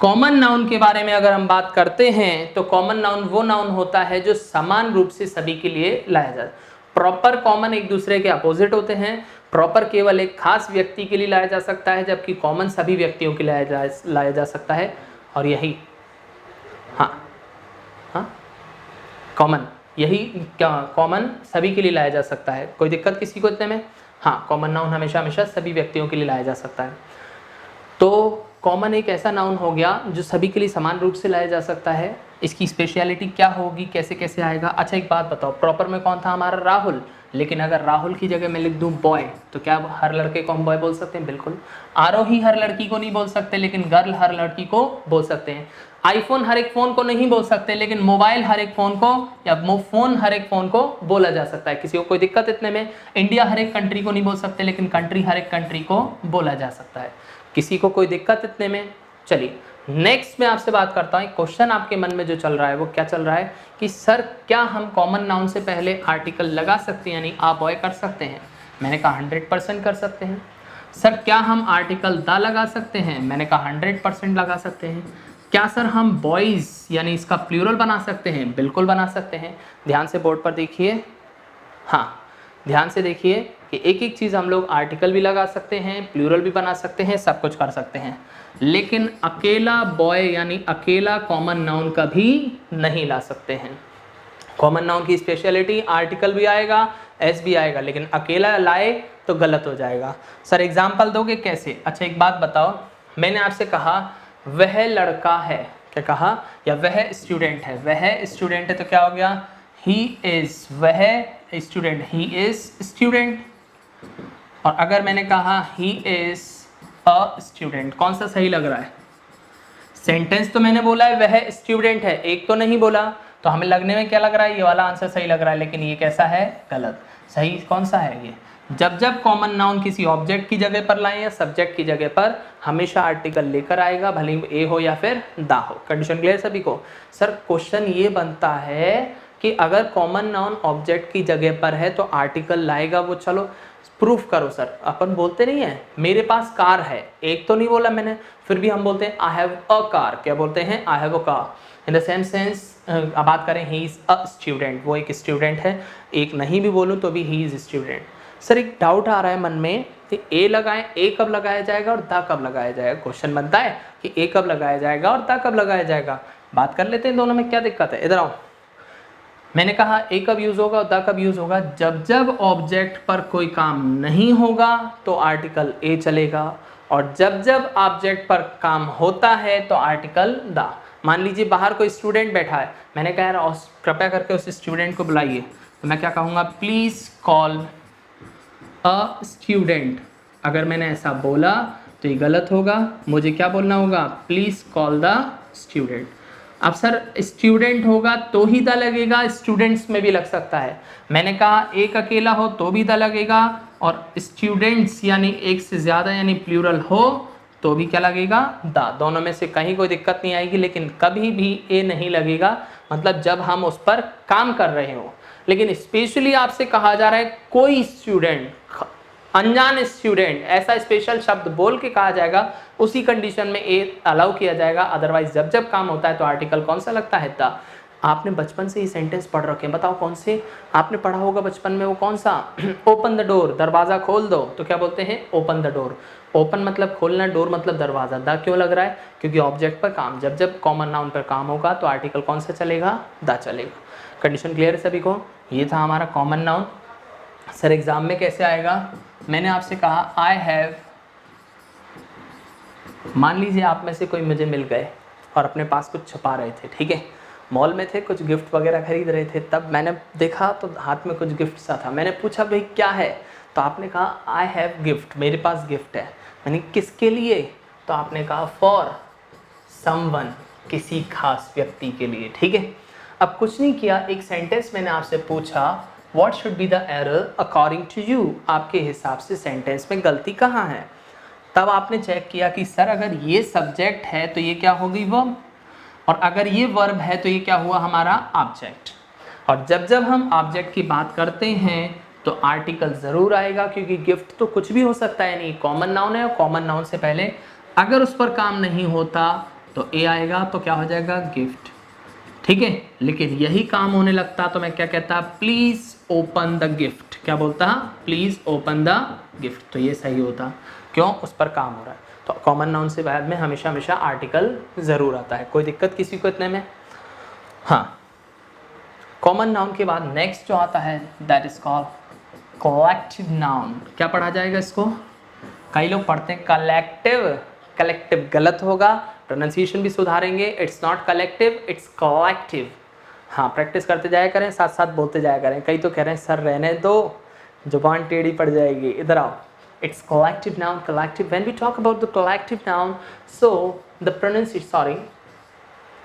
A: कॉमन नाउन के बारे में अगर हम बात करते हैं तो कॉमन नाउन वो नाउन होता है जो समान रूप से सभी के लिए लाया जाता है। प्रॉपर कॉमन एक दूसरे के अपोजिट होते हैं। प्रॉपर केवल एक खास व्यक्ति के लिए लाया जा सकता है, जबकि कॉमन सभी व्यक्तियों के लिए लाया जा सकता है। और यही कॉमन, यही क्या कॉमन सभी के लिए लाया जा सकता है। कोई दिक्कत किसी को इतने में? हाँ, कॉमन नाउन हमेशा हमेशा सभी व्यक्तियों के लिए लाया जा सकता है। तो कॉमन एक ऐसा नाउन हो गया जो सभी के लिए समान रूप से लाया जा सकता है। इसकी स्पेशलिटी क्या होगी, कैसे कैसे आएगा? अच्छा एक बात बताओ, प्रॉपर में कौन था हमारा? राहुल। लेकिन अगर राहुल की जगह मैं लिख दूं बॉय, तो क्या हर लड़के को हम बॉय बोल सकते हैं? बिल्कुल। आरोही हर लड़की को नहीं बोल सकते, लेकिन गर्ल हर लड़की को बोल सकते हैं। आईफोन हर एक फ़ोन को नहीं बोल सकते, लेकिन मोबाइल हर एक फ़ोन को या फ़ोन हर एक फ़ोन को बोला जा सकता है। किसी को कोई दिक्कत इतने में? इंडिया हर एक कंट्री को नहीं बोल सकते, लेकिन कंट्री हर एक कंट्री को बोला जा सकता है। किसी को कोई दिक्कत इतने में? चलिए नेक्स्ट मैं आपसे बात करता हूँ। क्वेश्चन आपके मन में जो चल रहा है वो क्या चल रहा है कि सर क्या हम कॉमन नाउन से पहले आर्टिकल लगा सकते हैं, यानी आ बॉय कर सकते हैं? मैंने कहा 100% कर सकते हैं। सर क्या हम आर्टिकल द लगा सकते हैं? मैंने कहा 100% लगा सकते हैं। क्या सर हम बॉयज़ यानी इसका प्लूरल बना सकते हैं? बिल्कुल बना सकते हैं। ध्यान से बोर्ड पर देखिए, हाँ ध्यान से देखिए कि एक एक चीज़ हम लोग आर्टिकल भी लगा सकते हैं, प्लूरल भी बना सकते हैं, सब कुछ कर सकते हैं, लेकिन अकेला बॉय यानी अकेला कॉमन नाउन कभी नहीं ला सकते हैं। कॉमन नाउन की स्पेशलिटी आर्टिकल भी आएगा, एस भी आएगा, लेकिन अकेला लाए तो गलत हो जाएगा। सर एग्जाम्पल दोगे कैसे? अच्छा एक बात बताओ, मैंने आपसे कहा वह लड़का है, क्या कहा? या वह स्टूडेंट है। वह स्टूडेंट है तो क्या हो गया? ही इज, वह स्टूडेंट, ही इज स्टूडेंट। और अगर मैंने कहा ही इज अ स्टूडेंट, कौन सा सही लग रहा है? सेंटेंस तो मैंने बोला है वह स्टूडेंट है, एक तो नहीं बोला, तो हमें लगने में क्या लग रहा है? ये वाला आंसर सही लग रहा है, लेकिन ये कैसा है? गलत। सही कौन सा है? ये जब जब कॉमन नाउन किसी ऑब्जेक्ट की जगह पर लाएं या सब्जेक्ट की जगह पर, हमेशा आर्टिकल लेकर आएगा, भले ही ए हो या फिर दा हो। कंडीशन क्लियर सभी को? सर क्वेश्चन ये बनता है कि अगर कॉमन नाउन ऑब्जेक्ट की जगह पर है तो आर्टिकल लाएगा, वो चलो प्रूफ करो। सर अपन बोलते नहीं है मेरे पास कार है, एक तो नहीं बोला मैंने, फिर भी हम बोलते हैं आई हैव अ कार। क्या बोलते हैं? I have a car. In the same sense अब बात करें ही इज़ अ स्टूडेंट, वो एक स्टूडेंट है, एक नहीं भी बोलूँ तो भी ही इज़ स्टूडेंट। सर एक डाउट आ रहा है मन में कि ए लगाएं, ए कब लगाया जाएगा और दा कब लगाया जाएगा? क्वेश्चन बनता है कि ए कब लगाया जाएगा और दा कब लगाया जाएगा। बात कर लेते हैं दोनों में क्या दिक्कत है। इधर आओ, मैंने कहा ए कब यूज़ होगा और दा कब यूज़ होगा? जब जब ऑब्जेक्ट पर कोई काम नहीं होगा तो आर्टिकल ए चलेगा, और जब जब ऑब्जेक्ट पर काम होता है तो आर्टिकल दा। मान लीजिए बाहर कोई स्टूडेंट बैठा है, मैंने कहा यार कृपया करके उस स्टूडेंट को बुलाइए, तो मैं क्या कहूँगा? Please call a student. अगर मैंने ऐसा बोला तो ये गलत होगा, मुझे क्या बोलना होगा? Please call the student. अब सर स्टूडेंट होगा तो ही द लगेगा, स्टूडेंट्स में भी लग सकता है। मैंने कहा एक अकेला हो तो भी द लगेगा, और स्टूडेंट्स यानी एक से ज़्यादा यानी प्लूरल हो तो भी क्या लगेगा? द। दोनों में से कहीं कोई दिक्कत नहीं आएगी, लेकिन कभी भी ए नहीं लगेगा, मतलब जब हम उस पर काम कर रहे हो। लेकिन स्पेशली आपसे कहा जा रहा है कोई स्टूडेंट, अनजान स्टूडेंट, ऐसा स्पेशल शब्द बोल के कहा जाएगा, उसी कंडीशन में ए अलाउ किया जाएगा। अदरवाइज जब जब काम होता है तो आर्टिकल कौन सा लगता है? द। आपने बचपन से ही सेंटेंस पढ़ रखे हैं, बताओ कौन से आपने पढ़ा होगा बचपन में? वो कौन सा? ओपन द डोर, दरवाज़ा खोल दो, तो क्या बोलते हैं? Open the door. ओपन मतलब खोलना, डोर मतलब दरवाज़ा। द क्यों लग रहा है? क्योंकि ऑब्जेक्ट पर काम, जब जब कॉमन नाउन पर काम होगा तो आर्टिकल कौन सा चलेगा? द चलेगा। कंडीशन क्लियर है सभी को? ये था हमारा कॉमन नाउन। सर एग्जाम में कैसे आएगा? मैंने आपसे कहा आई हैव, मान लीजिए आप में से कोई मुझे मिल गए और अपने पास कुछ छुपा रहे थे, ठीक है, मॉल में थे, कुछ गिफ्ट वगैरह खरीद रहे थे, तब मैंने देखा तो हाथ में कुछ गिफ्ट सा था। मैंने पूछा भाई क्या है? तो आपने कहा आई हैव गिफ्ट, मेरे पास गिफ्ट है। मैंने किसके लिए? तो आपने कहा फॉर समवन, किसी खास व्यक्ति के लिए, ठीक है। अब कुछ नहीं किया, एक सेंटेंस मैंने आपसे पूछा what should be the error according to you, आपके हिसाब से सेंटेंस में गलती कहाँ है? तब आपने चेक किया कि सर अगर ये सब्जेक्ट है तो ये क्या होगी? वर्ब। और अगर ये वर्ब है तो ये क्या हुआ? हमारा ऑब्जेक्ट। और जब जब हम ऑब्जेक्ट की बात करते हैं तो आर्टिकल ज़रूर आएगा, क्योंकि गिफ्ट तो कुछ भी हो सकता है, नहीं कॉमन नाउन है, और कॉमन नाउन से पहले अगर उस पर काम नहीं होता तो ए आएगा, तो क्या हो जाएगा? गिफ्ट, ठीक है। लेकिन यही काम होने लगता तो मैं क्या कहता? Please open the gift. क्या बोलता? Please open the gift. तो ये सही होता, क्यों? उस पर काम हो रहा है। तो कॉमन नाउन से बाद में हमेशा हमेशा आर्टिकल ज़रूर आता है। कोई दिक्कत किसी को इतने में? हाँ, कॉमन नाउन के बाद नेक्स्ट जो आता है that is called collective noun. क्या पढ़ा जाएगा इसको? कई लोग पढ़ते हैं कलेक्टिव, कलेक्टिव गलत होगा, प्रोनाउंसिएशन भी सुधारेंगे। It's not collective, it's collective. हाँ, प्रैक्टिस करते जाया करें, साथ साथ बोलते जाया करें। कई तो कह रहे हैं सर रहने दो, जुबान टेढ़ी पड़ जाएगी। इधर आओ, it's collective noun, collective. When we talk about the collective noun, so the pronunciation, sorry,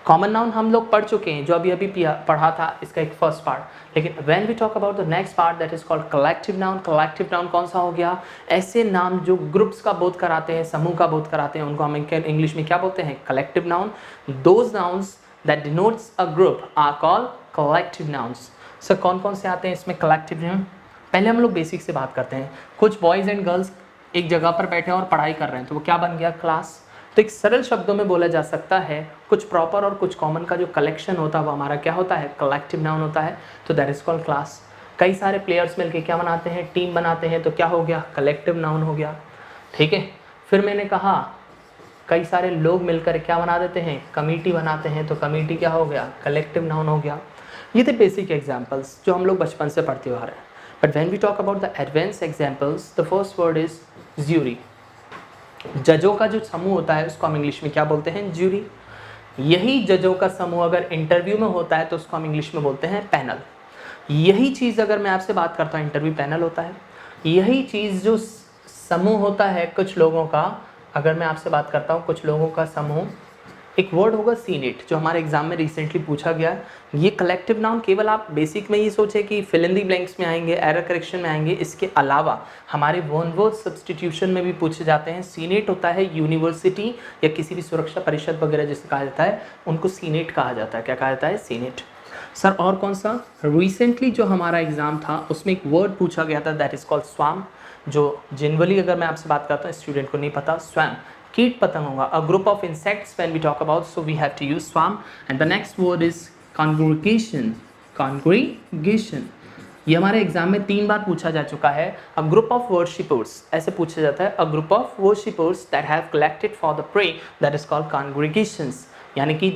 A: common noun हम लोग पढ़ चुके हैं, जो अभी अभी पढ़ा था इसका एक फर्स्ट पार्ट। लेकिन when we talk about the next part that is called collective noun. Collective noun कौन सा हो गया? ऐसे नाम जो ग्रुप्स का बोध कराते हैं, समूह का बोध कराते हैं, उनको हम इंग्लिश में क्या बोलते हैं? Collective noun. Those nouns that denotes a group are called collective nouns. Sir कौन कौन से आते हैं इसमें कलेक्टिव नाउन? पहले हम लोग बेसिक से बात करते हैं। कुछ बॉयज़ एंड गर्ल्स एक जगह पर बैठे हैं और पढ़ाई कर रहे हैं, तो वो क्या बन गया? क्लास। तो एक सरल शब्दों में बोला जा सकता है कुछ प्रॉपर और कुछ कॉमन का जो कलेक्शन होता है वो हमारा क्या होता है? कलेक्टिव नाउन होता है। तो दैट इज कॉल्ड क्लास। कई सारे प्लेयर्स मिलके क्या बनाते हैं? टीम बनाते हैं, तो क्या हो गया? कलेक्टिव नाउन हो गया। ठीक है। फिर मैंने कहा कई सारे लोग मिलकर क्या बना देते हैं? कमेटी बनाते हैं, तो कमेटी क्या हो गया? कलेक्टिव नाउन हो गया। ये थे बेसिक एग्जाम्पल्स जो हम लोग बचपन से पढ़ते हुए आ रहे हैं। But when we talk about the advance examples, the first word is jury. जजों का जो समूह होता है उसको हम इंग्लिश में क्या बोलते हैं? ज्यूरी। यही जजों का समूह अगर इंटरव्यू में होता है तो उसको हम इंग्लिश में बोलते हैं पैनल। यही चीज़ अगर मैं आपसे बात करता हूँ, इंटरव्यू पैनल होता है। यही चीज़ जो समूह होता है कुछ लोगों का, अगर मैं आपसे बात करता हूँ कुछ लोगों का समूह, एक वर्ड होगा सीनेट, जो हमारे एग्जाम में रिसेंटली पूछा गया। ये कलेक्टिव नाउन केवल आप बेसिक में ये सोचे कि फिल इन दी ब्लैंक्स में आएंगे, एरर करेक्शन में आएंगे, इसके अलावा हमारे वन वर्ड सब्स्टिट्यूशन में भी पूछे जाते हैं। सीनेट होता है यूनिवर्सिटी या किसी भी सुरक्षा परिषद वगैरह जिसे कहा जाता है, उनको सीनेट कहा जाता है। क्या कहा जाता है? सीनेट। सर और कौन सा? रिसेंटली जो हमारा एग्जाम था उसमें एक वर्ड पूछा गया था दैट इज कॉल्ड स्वाम, जो जनरली अगर मैं आपसे बात करता हूँ स्टूडेंट को नहीं पता। स्वैम कीट पतंग होगा, a group of insects when we talk about, so we have to use swarm. And the next word is congregation. Congregation ये हमारे एग्जाम में 3 बार पूछा जा चुका है। अ ग्रुप ऑफ वर्शिपर्स ऐसे पूछा जाता है, a group of worshippers that have collected for the pray that is called congregations. यानी कि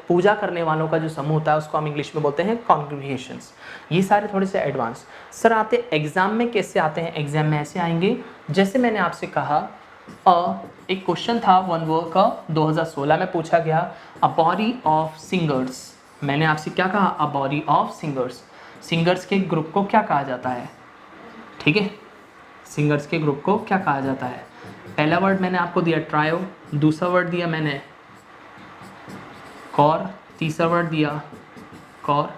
A: पूजा करने वालों का जो समूह होता है उसको हम इंग्लिश में बोलते हैं कॉन्ग्रीगेशंस। ये सारे थोड़े से एडवांस। सर आते एग्जाम में कैसे आते हैं? एग्जाम में ऐसे आएंगे जैसे मैंने आपसे कहा, एक क्वेश्चन था वन वर्ड का 2016 में पूछा गया, अ बॉडी ऑफ सिंगर्स। मैंने आपसे क्या कहा? A body of singers. Singers के ग्रुप को क्या कहा जाता है? ठीक है, सिंगर्स के ग्रुप को क्या कहा जाता है? पहला वर्ड मैंने आपको दिया ट्रायो, दूसरा वर्ड दिया मैंने कॉर, तीसरा वर्ड दिया कॉर,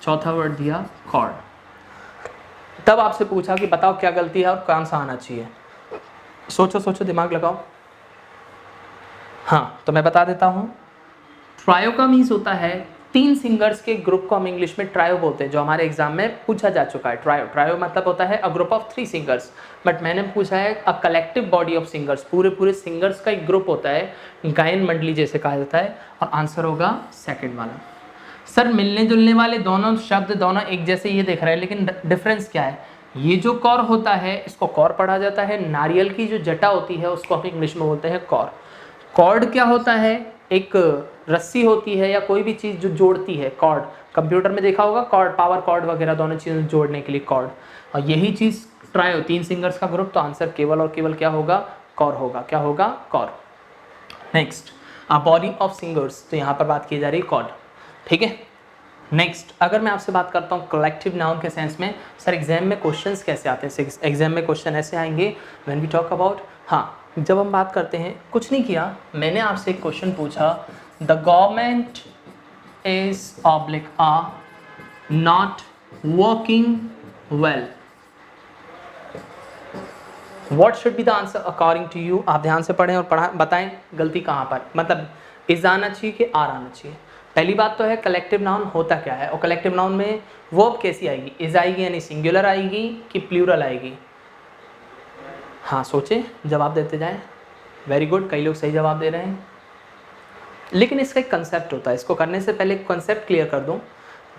A: चौथा वर्ड दिया कॉर्ड। तब आपसे पूछा कि बताओ क्या गलती है और कौन सा आना चाहिए। सोचो सोचो, दिमाग लगाओ। हाँ, तो मैं बता देता हूँ। ट्रायो का मीन्स होता है 3 सिंगर्स के ग्रुप को हम इंग्लिश में ट्रायो बोलते हैं, जो हमारे एग्जाम में पूछा जा चुका है। ट्रायो ट्रायो मतलब होता है a group of 3 singers, but मैंने पूछा है a collective body of singers. पूरे सिंगर्स का एक ग्रुप होता है, गायन मंडली जैसे कहा जाता है। और आंसर होगा सेकंड वाला। सर मिलने जुलने वाले दोनों शब्द दोनों एक जैसे ये दिख रहे हैं, लेकिन डिफरेंस क्या है? ये जो कौर होता है इसको कौर पढ़ा जाता है। नारियल की जो जटा होती है उसको हम इंग्लिश में बोलते हैं कौर। कॉर्ड क्या होता है? एक रस्सी होती है या कोई भी चीज़ जो जोड़ती है। कॉर्ड कंप्यूटर में देखा होगा, कॉर्ड, पावर कॉर्ड वगैरह दोनों चीज़ें जोड़ने के लिए कॉर्ड। और यही चीज़ ट्रायो 3 सिंगर्स का ग्रुप, तो आंसर केवल और केवल क्या होगा? कौर होगा। क्या होगा? Kaur. Next, a body of singers, तो यहाँ पर बात की जा रही है कॉर्ड। ठीक है। नेक्स्ट, अगर मैं आपसे बात करता हूँ कलेक्टिव नाउन के सेंस में, सर एग्जाम में क्वेश्चंस कैसे आते हैं? एग्जाम में क्वेश्चन ऐसे आएंगे व्हेन वी टॉक अबाउट, हाँ जब हम बात करते हैं, कुछ नहीं किया, मैंने आपसे एक क्वेश्चन पूछा, the government is oblique are not working well, what should be the answer according to you? आप ध्यान से पढ़ें और बताएं गलती कहाँ पर, मतलब इज आना चाहिए कि आर आना चाहिए। पहली बात तो है कलेक्टिव नाउन होता क्या है, और कलेक्टिव नाउन में वर्ब कैसी आएगी? इज आएगी यानी सिंगुलर आएगी कि प्लूरल आएगी? हाँ सोचे, जवाब देते जाएं। वेरी गुड, कई लोग सही जवाब दे रहे हैं। लेकिन इसका एक कंसेप्ट होता है, इसको करने से पहले कंसेप्ट क्लियर कर दूं।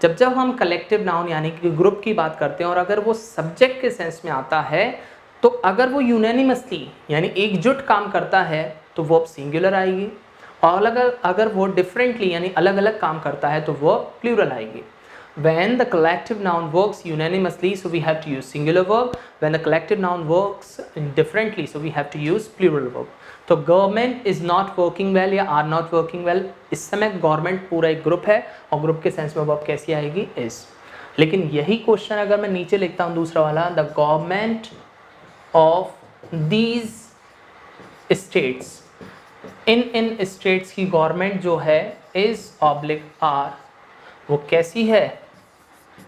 A: जब हम कलेक्टिव नाउन यानी कि ग्रुप की बात करते हैं और अगर वो सब्जेक्ट के सेंस में आता है, तो अगर वो यूनानिमसली यानी एकजुट काम करता है तो वो सिंगुलर आएगी, और अगर वो डिफरेंटली यानी अलग अलग काम करता है तो वो प्लूरल आएगी। When the collective noun works unanimously, so we have to use singular verb. When the collective noun works differently, so we have to use plural verb. तो government is not working well या are not working well, इस समय government पूरा एक group है और group के sense में verb कैसी आएगी? is। लेकिन यही क्वेश्चन अगर मैं नीचे लिखता हूँ दूसरा वाला, the government of these states, in states की गवर्नमेंट जो है इज ऑब्लिक आर वो कैसी है,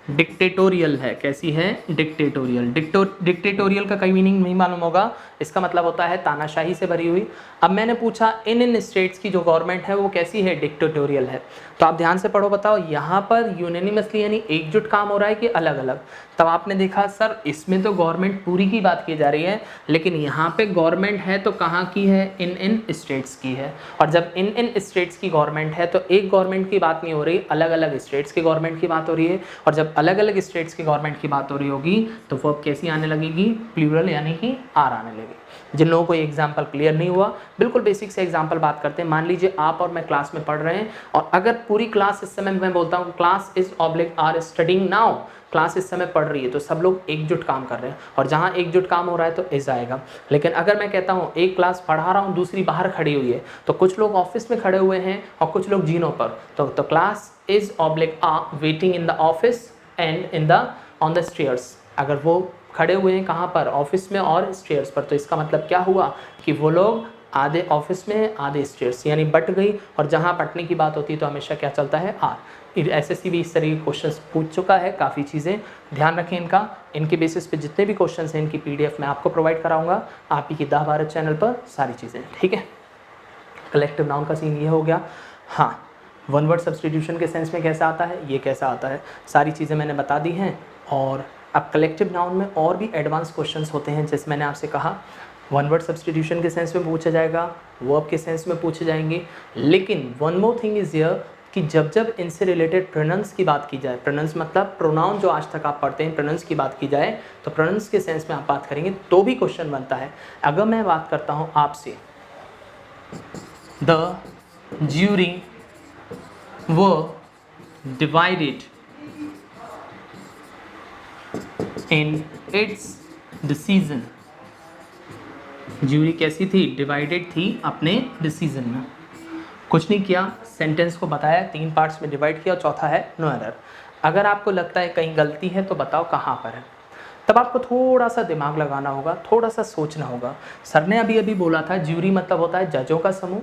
A: डिक्टेटोरियल है। कैसी है, डिक्टेटोरियल। डिक्टेटोरियल का कई मीनिंग नहीं मालूम होगा, इसका मतलब होता है तानाशाही से भरी हुई। अब मैंने पूछा इन स्टेट्स की जो गवर्नमेंट है वो कैसी है, डिक्टेटोरियल है। तो आप ध्यान से पढ़ो, बताओ यहाँ पर यूनानिमसली यानी एकजुट काम हो रहा है कि अलग अलग। तब आपने देखा सर इसमें तो गवर्नमेंट पूरी की बात की जा रही है, लेकिन यहाँ पे गवर्नमेंट है तो कहाँ की है, इन स्टेट्स की है। और जब इन स्टेट्स की गवर्नमेंट है तो एक गवर्नमेंट की बात नहीं हो रही, अलग अलग स्टेट्स की गवर्नमेंट की बात हो रही है। और जब अलग अलग स्टेट्स की गवर्नमेंट की बात हो रही होगी तो वो अब कैसी आने लगेगी, प्लूरल यानी कि आर आने लगेगी। जिन लोगों को एग्जाम्पल क्लियर नहीं हुआ, बिल्कुल बेसिक से एग्जाम्पल बात करते हैं। मान लीजिए आप और मैं क्लास में पढ़ रहे हैं और अगर पूरी क्लास इस समय मैं बोलता हूँ class is oblique are studying now, class इस समय पढ़ रही है, तो सब लोग एकजुट काम कर रहे हैं और जहाँ एकजुट काम हो रहा है तो इज आएगा। लेकिन अगर मैं कहता हूँ एक क्लास पढ़ा रहा हूँ दूसरी बाहर खड़ी हुई है, तो कुछ लोग ऑफिस में खड़े हुए हैं और कुछ लोग जीनों पर, तो class is oblique are waiting in the office and in the on the stairs. अगर वो खड़े हुए हैं कहाँ पर, ऑफिस में और स्टेयर्स पर, तो इसका मतलब क्या हुआ कि वो लोग आधे ऑफिस में हैं आधे स्टेयर्स, यानी बट गई। और जहाँ बटने की बात होती है तो हमेशा क्या चलता है, आर। एसएससी भी इस तरह के क्वेश्चंस पूछ चुका है, काफ़ी चीज़ें ध्यान रखें इनका। इनके बेसिस पे जितने भी क्वेश्चंस हैं इनकी पीडीएफ मैं आपको प्रोवाइड कराऊंगा आप ही की दा भारत चैनल पर, सारी चीज़ें, ठीक है। कलेक्टिव नाउन का सीन ये हो गया। हाँ, वन वर्ड सब्स्टिट्यूशन के सेंस में कैसा आता है, ये कैसा आता है, सारी चीज़ें मैंने बता दी हैं। और अब कलेक्टिव नाउन में और भी एडवांस क्वेश्चंस होते हैं, जैसे मैंने आपसे कहा वन वर्ड सब्स्टिट्यूशन के सेंस में पूछा जाएगा, वर्ब के सेंस में पूछे जाएंगे। लेकिन one more thing is here कि जब जब इनसे रिलेटेड प्रोनाउंस की बात की जाए, प्रोनाउंस मतलब प्रोनाउन जो आज तक आप पढ़ते हैं, प्रोनाउंस की बात की जाए तो प्रोनाउंस के सेंस में आप बात करेंगे तो भी क्वेश्चन बनता है। अगर मैं बात करता हूँ आपसे the jury were divided in its decision, jury कैसी थी, डिवाइडेड थी अपने डिसीजन में। कुछ नहीं किया, सेंटेंस को बताया, 3 पार्ट्स में डिवाइड किया, चौथा है नो एरर। अगर आपको लगता है कहीं गलती है तो बताओ कहाँ पर है, तब आपको थोड़ा सा दिमाग लगाना होगा, थोड़ा सा सोचना होगा। सर ने अभी अभी बोला था ज्यूरी मतलब होता है जजों का समूह।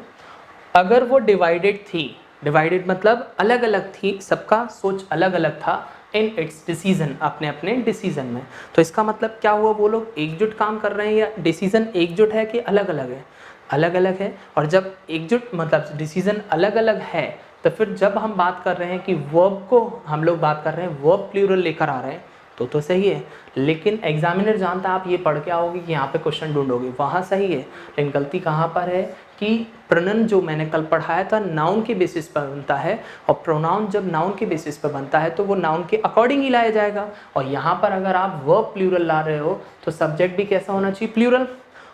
A: अगर वो डिवाइडेड थी, डिवाइडेड मतलब अलग अलग थी, सबका सोच अलग अलग था, इन इट्स डिसीजन, अपने अपने डिसीजन में, तो इसका मतलब क्या हुआ, वो लोग एकजुट काम कर रहे हैं या डिसीजन एकजुट है कि अलग अलग है, अलग अलग है। और जब एकजुट मतलब डिसीजन अलग अलग है तो फिर जब हम बात कर रहे हैं कि वर्ब को हम लोग बात कर रहे हैं, वर्ब प्लूरल लेकर आ रहे हैं तो सही है। लेकिन एग्जामिनर जानता है आप ये पढ़ के आओगे कि यहाँ पे क्वेश्चन ढूंढोगे, वहाँ सही है। लेकिन गलती कहाँ पर है कि प्रोनाउन जो मैंने कल पढ़ाया था नाउन के बेसिस पर बनता है, और प्रोनाउन जब नाउन के बेसिस पर बनता है तो वो नाउन के अकॉर्डिंग ही लाया जाएगा। और यहाँ पर अगर आप वर्ब प्लूरल ला रहे हो तो सब्जेक्ट भी कैसा होना चाहिए, प्लूरल।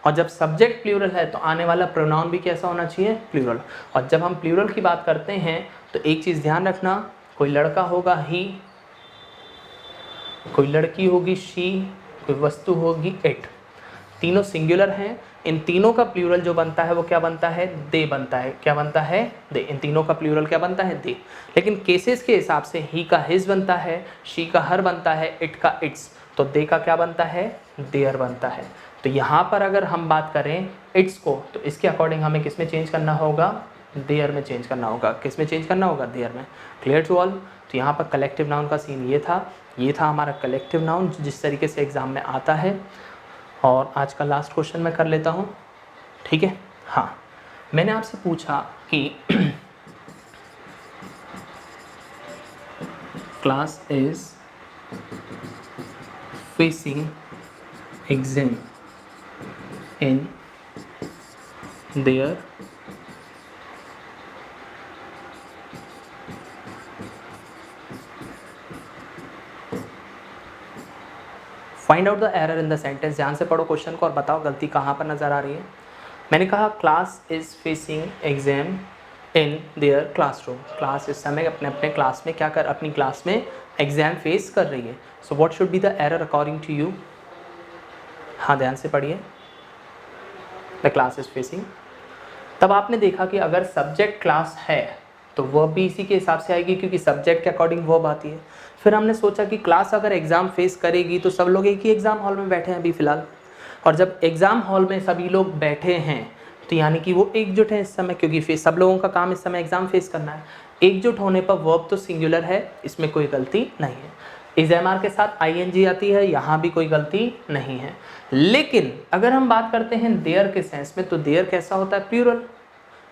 A: और जब सब्जेक्ट प्लूरल है तो आने वाला प्रोनाउन भी कैसा होना चाहिए, प्लूरल। और जब हम प्लूरल की बात करते हैं तो एक चीज़ ध्यान रखना, कोई लड़का होगा ही, कोई लड़की होगी शी, कोई वस्तु होगी इट, तीनों सिंगुलर हैं। इन तीनों का प्लूरल जो बनता है वो क्या बनता है, दे बनता है। क्या बनता है, दे। इन तीनों का प्लूरल क्या बनता है, दे। लेकिन केसेस के हिसाब से ही का हिज बनता है, शी का हर बनता है, इट का इट्स, तो दे का क्या बनता है, देयर बनता है। तो यहाँ पर अगर हम बात करें इट्स को तो इसके अकॉर्डिंग हमें किस में चेंज करना होगा, देयर में चेंज करना होगा। किस में चेंज करना होगा, देयर में। Clear to all. तो यहाँ पर कलेक्टिव नाउन का सीन ये था हमारा कलेक्टिव नाउन जिस तरीके से एग्ज़ाम में आता है। और आज का लास्ट क्वेश्चन मैं कर लेता हूँ, ठीक है। हाँ, मैंने आपसे पूछा कि class is facing exam in their find out the error in the sentence. ध्यान से पढ़ो क्वेश्चन को और बताओ गलती कहाँ पर नज़र आ रही है। मैंने कहा class is facing exam in their classroom. Class इस समय अपने अपने क्लास में क्या कर, अपनी क्लास में एग्जाम फेस कर रही है। So what should be the error according to you. हाँ, ध्यान से पढ़िए, द क्लास इज़ फेसिंग। तब आपने देखा कि अगर सब्जेक्ट क्लास है तो वर्ब भी इसी के हिसाब से आएगी क्योंकि सब्जेक्ट के अकॉर्डिंग वर्ब आती है। फिर हमने सोचा कि क्लास अगर एग्ज़ाम फेस करेगी तो सब लोग एक ही एग्ज़ाम हॉल में बैठे हैं अभी फ़िलहाल, और जब एग्ज़ाम हॉल में सभी लोग बैठे हैं तो यानी कि वो एकजुट है इस समय, क्योंकि सब लोगों का काम इस समय एग्जाम फेस करना है। एकजुट होने पर वर्ब तो सिंगुलर है, इसमें कोई गलती नहीं है। इज एम आर के साथ आईएनजी आती है, यहाँ भी कोई गलती नहीं है। लेकिन अगर हम बात करते हैं देयर के सेंस में, तो देयर कैसा होता है? प्लूरल।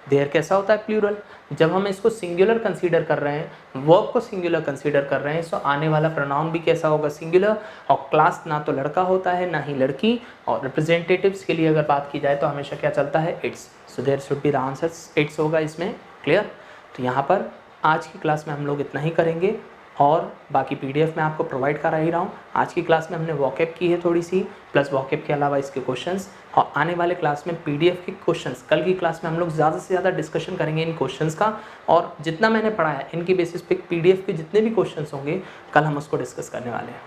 A: देयर कैसा होता है? प्लूरल। जब हम इसको सिंगुलर कंसीडर कर रहे हैं, वर्ब को सिंगुलर कंसीडर कर रहे हैं, तो आने वाला प्रोनाउन भी कैसा होगा? सिंगुलर। और क्लास ना तो लड़का होता है ना ही लड़की, और रिप्रेजेंटेटिव्स के लिए अगर बात की जाए तो हमेशा क्या चलता है? It's. So there should be the answer it's होगा इसमें। क्लियर? तो यहाँ पर आज की क्लास में हम लोग इतना ही करेंगे, और बाकी पीडीएफ मैं आपको प्रोवाइड करा ही रहा हूँ। आज की क्लास में हमने वॉकैब की है थोड़ी सी, प्लस वॉकैब के अलावा इसके क्वेश्चंस, और आने वाले क्लास में पीडीएफ के क्वेश्चंस, कल की क्लास में हम लोग ज़्यादा से ज़्यादा डिस्कशन करेंगे इन क्वेश्चंस का, और जितना मैंने पढ़ाया इनकी बेसिस पे पीडीएफ के जितने भी क्वेश्चंस होंगे कल हम उसको डिस्कस करने वाले हैं।